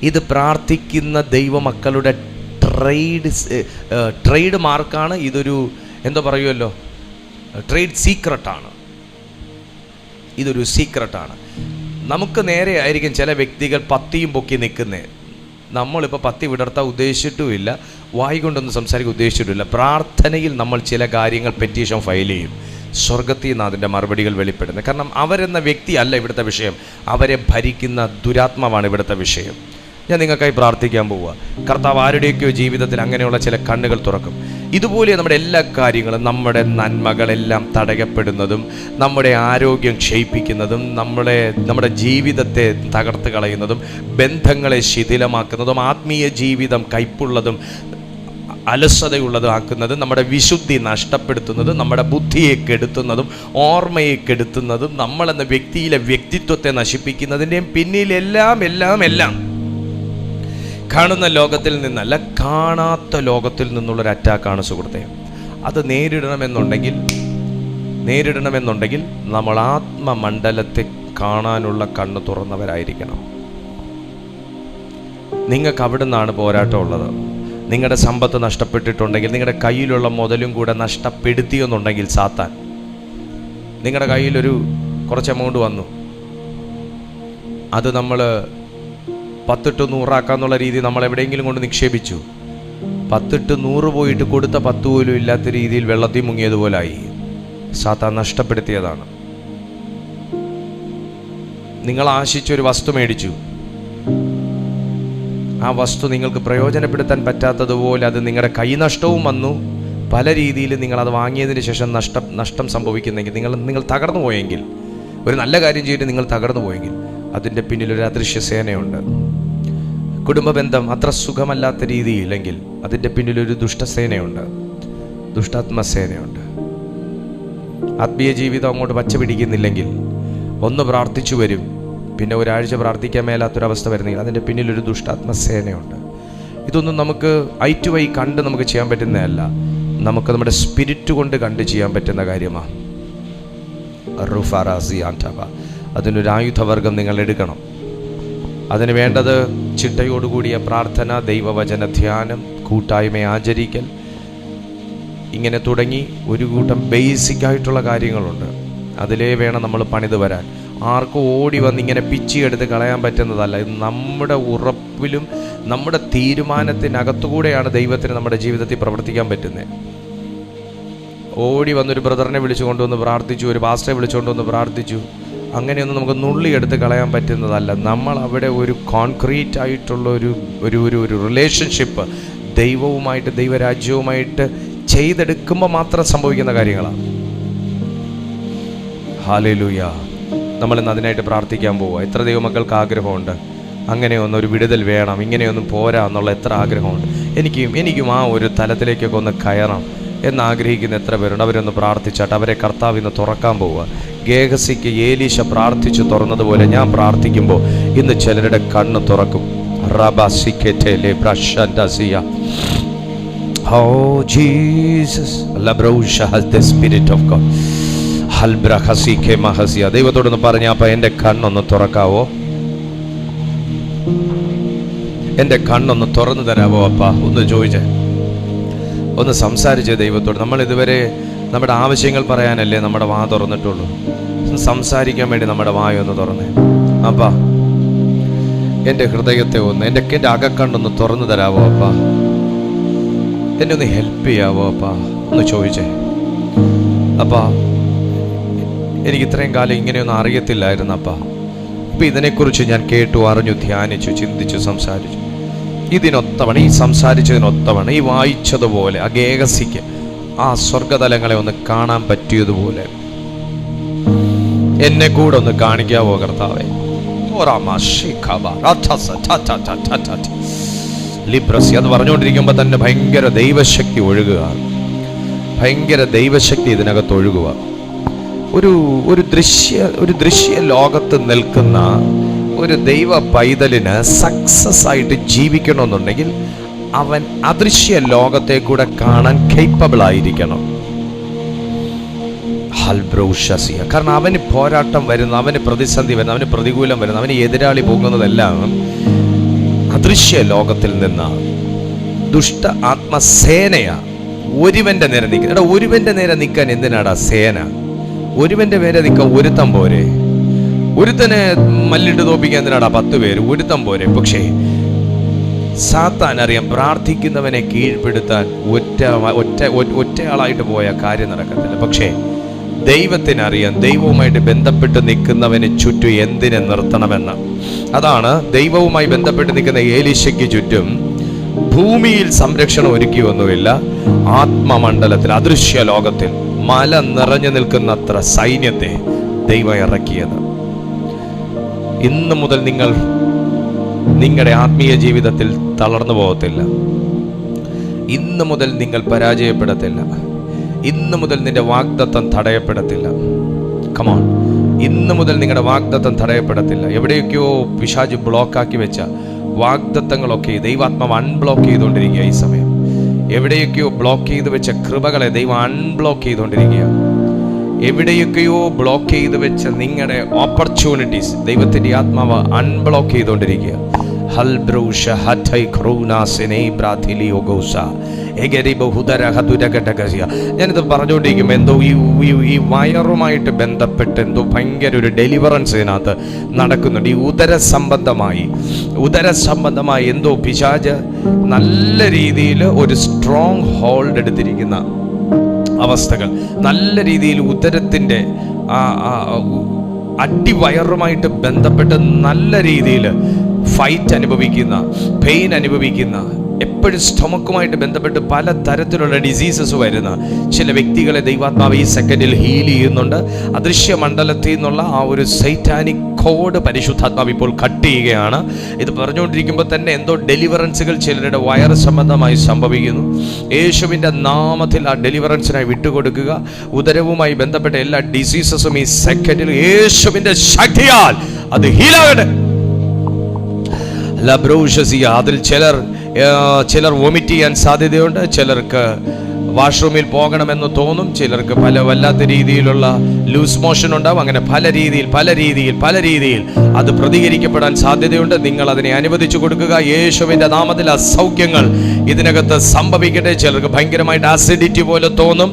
ഇത് പ്രാർത്ഥിക്കുന്ന ദൈവമക്കളുടെ ട്രേഡ് മാർക്കാണ്. ഇതൊരു എന്താ പറയുമല്ലോ, ട്രേഡ് സീക്രട്ടാണ്. ഇതൊരു സീക്രട്ടാണ്. നമുക്ക് നേരെ ആയിരിക്കും ചില വ്യക്തികൾ പത്തിയും പൊക്കി നിൽക്കുന്നത്. നമ്മളിപ്പോൾ പത്തി വിടർത്താൻ ഉദ്ദേശിച്ചിട്ടുമില്ല, വായി കൊണ്ടൊന്നും സംസാരിക്കാൻ ഉദ്ദേശിച്ചിട്ടില്ല. പ്രാർത്ഥനയിൽ നമ്മൾ ചില കാര്യങ്ങൾ പെറ്റീഷൻ ഫയൽ ചെയ്യും. സ്വർഗത്തിൽ നിന്ന് അതിൻ്റെ മറുപടികൾ വെളിപ്പെടുന്നത്. കാരണം അവരെന്ന വ്യക്തിയല്ല ഇവിടുത്തെ വിഷയം, അവരെ ഭരിക്കുന്ന ദുരാത്മാവാണ് ഇവിടുത്തെ വിഷയം. ഞാൻ നിങ്ങൾക്കായി പ്രാർത്ഥിക്കാൻ പോവുക. കർത്താവ് ആരുടെയൊക്കെയോ ജീവിതത്തിൽ അങ്ങനെയുള്ള ചില കണ്ണുകൾ തുറക്കും. ഇതുപോലെ നമ്മുടെ എല്ലാ കാര്യങ്ങളും, നമ്മുടെ നന്മകളെല്ലാം തടയപ്പെടുന്നതും, നമ്മുടെ ആരോഗ്യം ക്ഷയിപ്പിക്കുന്നതും, നമ്മുടെ ജീവിതത്തെ തകർത്ത് കളയുന്നതും, ബന്ധങ്ങളെ ശിഥിലമാക്കുന്നതും, ആത്മീയ ജീവിതം കയ്പുള്ളതും അലസതയുള്ളതാക്കുന്നതും, നമ്മുടെ വിശുദ്ധി നഷ്ടപ്പെടുത്തുന്നതും, നമ്മുടെ ബുദ്ധിയെ കെടുത്തുന്നതും, ഓർമ്മയെ കെടുത്തുന്നതും, നമ്മളെന്ന വ്യക്തിയിലെ വ്യക്തിത്വത്തെ നശിപ്പിക്കുന്നതിൻ്റെയും പിന്നിലെല്ലാം കാണുന്ന ലോകത്തിൽ നിന്നല്ല, കാണാത്ത ലോകത്തിൽ നിന്നുള്ളൊരു അറ്റാക്കാണ് സുഹൃത്തെ. അത് നേരിടണമെന്നുണ്ടെങ്കിൽ നമ്മൾ ആത്മമണ്ഡലത്തെ കാണാനുള്ള കണ്ണ് തുറന്നവരായിരിക്കണം. നിങ്ങൾക്ക് അവിടെ നിന്നാണ് പോരാട്ടം ഉള്ളത്. നിങ്ങളുടെ സമ്പത്ത് നഷ്ടപ്പെട്ടിട്ടുണ്ടെങ്കിൽ, നിങ്ങളുടെ കയ്യിലുള്ള മുതലും കൂടെ നഷ്ടപ്പെടുത്തിയെന്നുണ്ടെങ്കിൽ സാത്താൻ, നിങ്ങളുടെ കയ്യിലൊരു കുറച്ച് എമൗണ്ട് വന്നു, അത് നമ്മൾ 10 to 100 രീതി നമ്മൾ എവിടെയെങ്കിലും കൊണ്ട് നിക്ഷേപിച്ചു. 10 to 100 പോയിട്ട് കൊടുത്ത 10 പോലും ഇല്ലാത്ത രീതിയിൽ വെള്ളത്തിൽ മുങ്ങിയതുപോലായി. സാത്താൻ നഷ്ടപ്പെടുത്തിയതാണ്. നിങ്ങൾ ആശിച്ചൊരു വസ്തു മേടിച്ചു, ആ വസ്തു നിങ്ങൾക്ക് പ്രയോജനപ്പെടുത്താൻ പറ്റാത്തതുപോലെ അത് നിങ്ങളുടെ കൈനഷ്ടവും വന്നു. പല രീതിയിൽ നിങ്ങളത് വാങ്ങിയതിന് ശേഷം നഷ്ടം സംഭവിക്കുന്നെങ്കിൽ, നിങ്ങൾ തകർന്നു പോയെങ്കിൽ, ഒരു നല്ല കാര്യം ചെയ്തിട്ട് നിങ്ങൾ തകർന്നു പോയെങ്കിൽ, അതിൻ്റെ പിന്നിലൊരു അദൃശ്യ സേനയുണ്ട്. കുടുംബ ബന്ധം അത്ര സുഖമല്ലാത്ത രീതിയില്ലെങ്കിൽ അതിൻ്റെ പിന്നിലൊരു ദുഷ്ടസേനയുണ്ട്, ദുഷ്ടാത്മസേനയുണ്ട്. ആത്മീയ ജീവിതം അങ്ങോട്ട് പച്ച പിടിക്കുന്നില്ലെങ്കിൽ, ഒന്ന് പ്രാർത്ഥിച്ചു വരും, പിന്നെ ഒരാഴ്ച പ്രാർത്ഥിക്കാൻ മേലാത്തൊരവസ്ഥ വരുന്നെങ്കിൽ അതിൻ്റെ പിന്നിലൊരു ദുഷ്ടാത്മസേനയുണ്ട്. ഇതൊന്നും നമുക്ക് ഐ ടു ഐ കണ്ട് നമുക്ക് ചെയ്യാൻ പറ്റുന്നതല്ല, നമുക്ക് നമ്മുടെ സ്പിരിറ്റ് കൊണ്ട് കണ്ട് ചെയ്യാൻ പറ്റുന്ന കാര്യമാണ്. അതിനൊരു ആയുധവർഗം നിങ്ങൾ എടുക്കണം. അതിന് വേണ്ടത് ചിട്ടയോടുകൂടിയ പ്രാർത്ഥന, ദൈവവചന ധ്യാനം, കൂട്ടായ്മ ആചരിക്കൽ, ഇങ്ങനെ തുടങ്ങി ഒരു കൂട്ടം ബേസിക്കായിട്ടുള്ള കാര്യങ്ങളുണ്ട്. അതിലേ വേണം നമ്മൾ പണിത് വരാൻ. ആർക്കും ഓടി വന്ന് ഇങ്ങനെ പിച്ചിയെടുത്ത് കളയാൻ പറ്റുന്നതല്ല. ഇത് നമ്മുടെ ഉറപ്പിലും നമ്മുടെ തീരുമാനത്തിനകത്തുകൂടെയാണ് ദൈവത്തിന് നമ്മുടെ ജീവിതത്തിൽ പ്രവർത്തിക്കാൻ പറ്റുന്നത്. ഓടി വന്നൊരു ബ്രദറിനെ വിളിച്ചു കൊണ്ടുവന്ന് പ്രാർത്ഥിച്ചു, ഒരു പാസ്റ്ററെ വിളിച്ചുകൊണ്ടുവന്ന് പ്രാർത്ഥിച്ചു, അങ്ങനെയൊന്നും നമുക്ക് നുള്ളിയെടുത്ത് കളയാൻ പറ്റുന്നതല്ല. നമ്മൾ അവിടെ ഒരു കോൺക്രീറ്റ് ആയിട്ടുള്ള ഒരു റിലേഷൻഷിപ്പ് ദൈവവുമായിട്ട്, ദൈവരാജ്യവുമായിട്ട് ചെയ്തെടുക്കുമ്പോൾ മാത്രം സംഭവിക്കുന്ന കാര്യങ്ങളാണ്. ഹല്ലേലൂയ. നമ്മളിന്ന് അതിനായിട്ട് പ്രാർത്ഥിക്കാൻ പോവുക. എത്ര ദൈവമക്കൾക്ക് ആഗ്രഹമുണ്ട് അങ്ങനെയൊന്നൊരു വിടുതൽ വേണം, ഇങ്ങനെയൊന്നും പോരാ എന്നുള്ള എത്ര ആഗ്രഹമുണ്ട്. എനിക്കും ആ ഒരു തലത്തിലേക്കൊക്കെ ഒന്ന് കയറാം എന്നാഗ്രഹിക്കുന്ന എത്ര പേരുണ്ട്? അവരൊന്ന് പ്രാർത്ഥിച്ചാട്ട് അവരെ കർത്താവ് ഇന്ന് തുറക്കാൻ പോവുക. ഗേഹസിക്ക് ഏലീശ പ്രാർത്ഥിച്ചു തുറന്നതുപോലെ ഞാൻ പ്രാർത്ഥിക്കുമ്പോൾ ഇന്ന് ചിലരുടെ കണ്ണ് തുറക്കും. Oh Jesus, Labrosha has the Spirit of God. ദൈവത്തോടൊന്ന് പറഞ്ഞ, അപ്പ എൻ്റെ കണ്ണൊന്ന് തുറക്കാവോ? എൻ്റെ കണ്ണൊന്ന് തുറന്നു തരാവോ അപ്പ? ഒന്ന് ചോദിച്ചേ, ഒന്ന് സംസാരിച്ചേ ദൈവത്തോട്. നമ്മൾ ഇതുവരെ നമ്മുടെ ആവശ്യങ്ങൾ പറയാനല്ലേ നമ്മുടെ വാ തുറന്നിട്ടുള്ളൂ. സംസാരിക്കാൻ വേണ്ടി നമ്മുടെ വായൊന്ന് തുറന്നേ. അപ്പ എൻ്റെ ഹൃദയത്തെ ഒന്ന്, എൻ്റെ അകക്കണ്ണൊന്ന് തുറന്നു തരാവോ അപ്പ? എന്നെ ഒന്ന് ഹെൽപ്പ് ചെയ്യാവോ അപ്പ? ഒന്ന് ചോദിച്ചേ. അപ്പ എനിക്ക് ഇത്രയും കാലം ഇങ്ങനെയൊന്നും അറിയത്തില്ലായിരുന്നു അപ്പ. ഇപ്പം ഇതിനെക്കുറിച്ച് ഞാൻ കേട്ടു, അറിഞ്ഞു, ധ്യാനിച്ചു, ചിന്തിച്ചു, സംസാരിച്ചു. ഇതിനൊത്തവണ, ഈ സംസാരിച്ചതിനൊത്തവണ, ഈ വായിച്ചതുപോലെ ആ ഗേഹസിക്ക് ആ സ്വർഗതലങ്ങളെ ഒന്ന് കാണാൻ പറ്റിയതുപോലെ എന്നെ കൂടെ ഒന്ന് കാണിക്കാവോ കർത്താവേ? ലിബ്രസി അത് പറഞ്ഞുകൊണ്ടിരിക്കുമ്പോൾ തന്നെ ഭയങ്കര ദൈവശക്തി ഒഴുകുക, ഭയങ്കര ദൈവശക്തി ഇതിനകത്ത് ഒഴുകുക. ഒരു ദൃശ്യ ലോകത്ത് നിൽക്കുന്ന ഒരു ദൈവ പൈതലിന് സക്സസ് ആയിട്ട് ജീവിക്കണമെന്നുണ്ടെങ്കിൽ അവൻ അദൃശ്യ ലോകത്തെ കൂടെ കാണാൻ കേപ്പബിൾ ആയിരിക്കണം. കാരണം അവന് പോരാട്ടം വരുന്ന, അവന് പ്രതിസന്ധി വരുന്ന, അവന് പ്രതികൂലം വരുന്ന, അവന് എതിരാളി പോകുന്നതെല്ലാം അദൃശ്യ ലോകത്തിൽ നിന്ന് ദുഷ്ട ആത്മസേനയാ ഒരുവന്റെ നേരെ നിൽക്കുക. എടാ, ഒരുവന്റെ നേരെ നിൽക്കാൻ എന്തിനാടാ സേന? ഒരുവന്റെ നേരെ നിൽക്കാൻ ഒരുത്തം പോരെ? ഒരുത്തനെ മല്ലിട്ട് തോപ്പിക്കാൻ എന്തിനാടാ 10 പേര്? ഒരുത്തം പോരെ? പക്ഷേ സാത്താൻ അറിയാം, പ്രാർത്ഥിക്കുന്നവനെ കീഴ്പ്പെടുത്താൻ ഒറ്റയാളായിട്ട് പോയ കാര്യം നടക്കത്തില്ല. പക്ഷേ ദൈവത്തിനറിയാം, ദൈവവുമായിട്ട് ബന്ധപ്പെട്ട് നിൽക്കുന്നവന് ചുറ്റും എന്തിനെ നിർത്തണമെന്ന്. അതാണ് ദൈവവുമായി ബന്ധപ്പെട്ട് നിൽക്കുന്ന ഏലീശയ്ക്ക് ചുറ്റും ഭൂമിയിൽ സംരക്ഷണം ഒരുക്കിയൊന്നുമില്ല. ആത്മമണ്ഡലത്തിൽ, അദൃശ്യ ലോകത്തിൽ മല നിറഞ്ഞു നിൽക്കുന്നത്ര സൈന്യത്തെ ദൈവം ഇറക്കിയത്. ഇന്ന് മുതൽ നിങ്ങൾ നിങ്ങളുടെ ആത്മീയ ജീവിതത്തിൽ തളർന്നു പോകത്തില്ല. ഇന്ന് മുതൽ നിങ്ങൾ പരാജയപ്പെടത്തില്ല. ഇന്ന് മുതൽ നിന്റെ വാഗ്ദത്തം തടയപ്പെടത്തില്ല. കമോൺ, ഇന്ന് മുതൽ നിങ്ങളുടെ വാഗ്ദത്തം തടയപ്പെടത്തില്ല. എവിടെയൊക്കെയോ പിശാച് ബ്ലോക്കാക്കി വെച്ച വാഗ്ദത്തങ്ങളൊക്കെ ദൈവാത്മാവ് അൺബ്ലോക്ക് ചെയ്തുകൊണ്ടിരിക്കുക. ഈ സമയം എവിടെയൊക്കെയോ ബ്ലോക്ക് ചെയ്ത് വെച്ച കൃപകളെ ദൈവം അൺബ്ലോക്ക് ചെയ്തുകൊണ്ടിരിക്കുക. എവിടെയൊക്കെയോ ബ്ലോക്ക് ചെയ്ത് വെച്ച നിങ്ങളുടെ ഓപ്പർച്യൂണിറ്റീസ് ദൈവത്തിൻ്റെ ആത്മാവ് അൺബ്ലോക്ക് ചെയ്തുകൊണ്ടിരിക്കുക. ഞാനിത് പറഞ്ഞുകൊണ്ടിരിക്കുമ്പോൾ എന്തോ ഈ വയറുമായിട്ട് ബന്ധപ്പെട്ട് എന്തോ ഭയങ്കര ഒരു ഡെലിവറൻസ് ഇതിനകത്ത് നടക്കുന്നുണ്ട്. ഈ ഉദര സംബന്ധമായി എന്തോ പിശാച് നല്ല രീതിയിൽ ഒരു സ്ട്രോങ് ഹോൾഡ് എടുത്തിരിക്കുന്ന അവസ്ഥകൾ, നല്ല രീതിയിൽ ഉദരത്തിൻ്റെ അടിവയറുമായിട്ട് ബന്ധപ്പെട്ട് നല്ല രീതിയിൽ ഫൈറ്റ് അനുഭവിക്കുന്ന, പെയിൻ അനുഭവിക്കുന്ന, എപ്പോഴും സ്റ്റൊമക്കുമായിട്ട് ബന്ധപ്പെട്ട് പല തരത്തിലുള്ള ഡിസീസസ് വരുന്ന ചില വ്യക്തികളെ ദൈവാത്മാവ് ഈ സെക്കൻഡിൽ ഹീൽ ചെയ്യുന്നുണ്ട്. അദൃശ്യ മണ്ഡലത്തിൽ നിന്നുള്ള ആ ഒരു സൈറ്റാനിക് കോഡ് പരിശുദ്ധാത്മാവ് ഇപ്പോൾ കട്ട് ചെയ്യുകയാണ്. ഇത് പറഞ്ഞുകൊണ്ടിരിക്കുമ്പോൾ തന്നെ എന്തോ ഡെലിവറൻസുകൾ ചിലരുടെ വയറ് സംബന്ധമായി സംഭവിക്കുന്നു. യേശുവിൻ്റെ നാമത്തിൽ ആ ഡെലിവറൻസിനായി വിട്ടുകൊടുക്കുക. ഉദരവുമായി ബന്ധപ്പെട്ട എല്ലാ ഡിസീസസും ഈ സെക്കൻഡിൽ യേശുവിൻ്റെ ശക്തിയാൽ അത് ഹീലാകട്ടെ. അതിൽ ചിലർ വൊമിറ്റ് ചെയ്യാൻ സാധ്യതയുണ്ട്. ചിലർക്ക് വാഷ്റൂമിൽ പോകണമെന്ന് തോന്നും. ചിലർക്ക് വല്ലാത്ത രീതിയിലുള്ള ലൂസ് മോഷൻ ഉണ്ടാവും. അങ്ങനെ പല രീതിയിൽ അത് പ്രതികരിക്കപ്പെടാൻ സാധ്യതയുണ്ട്. നിങ്ങൾ അതിനെ അനുവദിച്ചു കൊടുക്കുക. യേശുവിൻ്റെ നാമത്തിൽ ആ സൗഖ്യങ്ങൾ ഇതിനകത്ത് സംഭവിക്കട്ടെ. ചിലർക്ക് ഭയങ്കരമായിട്ട് അസിഡിറ്റി പോലെ തോന്നും.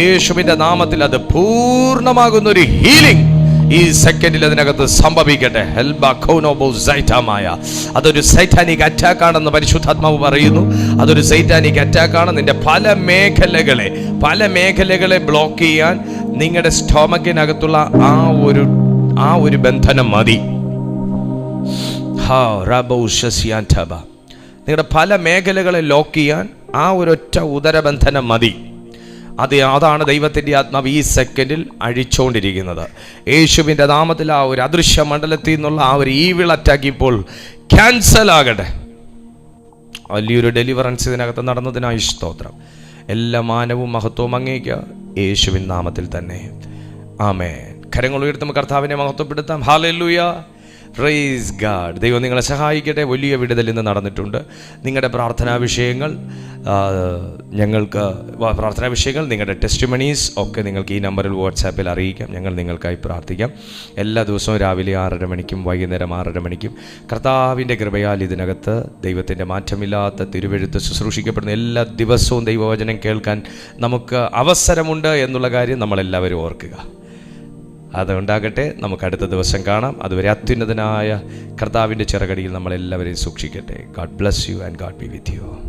യേശുവിൻ്റെ നാമത്തിൽ അത് പൂർണ്ണമാകുന്നൊരു ഹീലിംഗ് ഈ സെക്കൻഡിൽ അതിനകത്ത് സംഭവിക്കട്ടെ. അതൊരു സൈറ്റാനിക് അറ്റാക്ക് ആണെന്ന് പരിശുദ്ധാത്മാവ് പറയുന്നു. അതൊരു സൈറ്റാനിക് അറ്റാക്കാണ്. നിന്റെ പല മേഖലകളെ ബ്ലോക്ക് ചെയ്യാൻ നിങ്ങളുടെ സ്റ്റോമക്കിനകത്തുള്ള ആ ഒരു ബന്ധനം മതി. നിങ്ങളുടെ പല മേഖലകളെ ലോക്ക് ചെയ്യാൻ ആ ഒരൊറ്റ ഉദരബന്ധനം മതി. അതാണ് ദൈവത്തിൻ്റെ ആത്മാവ് ഈ സെക്കൻഡിൽ അഴിച്ചുകൊണ്ടിരിക്കുന്നത്. യേശുവിൻ്റെ നാമത്തിൽ ആ ഒരു അദൃശ്യ മണ്ഡലത്തിൽ നിന്നുള്ള ആ ഒരു ഈവിൾ അറ്റാക്ക് ഇപ്പോൾ ക്യാൻസൽ ആകട്ടെ. വലിയൊരു ഡെലിവറൻസ് ഇതിനകത്ത് നടന്നതിനായി സ്തോത്രം. എല്ലാ മാനവും മഹത്വവും അങ്ങേക്ക് യേശുവിൻ നാമത്തിൽ തന്നെ. ആമേൻ. കരങ്ങൾ ഉയർത്തുമ്പോൾ കർത്താവിനെ മഹത്വപ്പെടുത്താം. ഹല്ലേലൂയ. Praise God. ദൈവം നിങ്ങളെ സഹായിക്കട്ടെ. വലിയ വിടുതൽ ഇന്ന് നടന്നിട്ടുണ്ട്. നിങ്ങളുടെ പ്രാർത്ഥനാ വിഷയങ്ങൾ നിങ്ങളുടെ ടെസ്റ്റിമണീസ് ഒക്കെ നിങ്ങൾക്ക് ഈ നമ്പറിൽ വാട്സാപ്പിൽ അറിയിക്കാം. ഞങ്ങൾ നിങ്ങൾക്കായി പ്രാർത്ഥിക്കാം. എല്ലാ ദിവസവും രാവിലെ 6:30 മണിക്കും വൈകുന്നേരം 6:30 മണിക്കും കർത്താവിൻ്റെ കൃപയാൽ ഇതിനകത്ത് ദൈവത്തിൻ്റെ മാറ്റമില്ലാത്ത തിരുവെഴുത്ത് ശുശ്രൂഷിക്കപ്പെടുന്ന എല്ലാ ദിവസവും ദൈവവചനം കേൾക്കാൻ നമുക്ക് അവസരമുണ്ട് എന്നുള്ള കാര്യം നമ്മളെല്ലാവരും ഓർക്കുക. അതുണ്ടാകട്ടെ. നമുക്ക് അടുത്ത ദിവസം കാണാം. അതുവരെ അത്യുന്നതനായ കർത്താവിൻ്റെ ചിറകടിയിൽ നമ്മളെല്ലാവരെയും സൂക്ഷിക്കട്ടെ. God bless you and God be with U.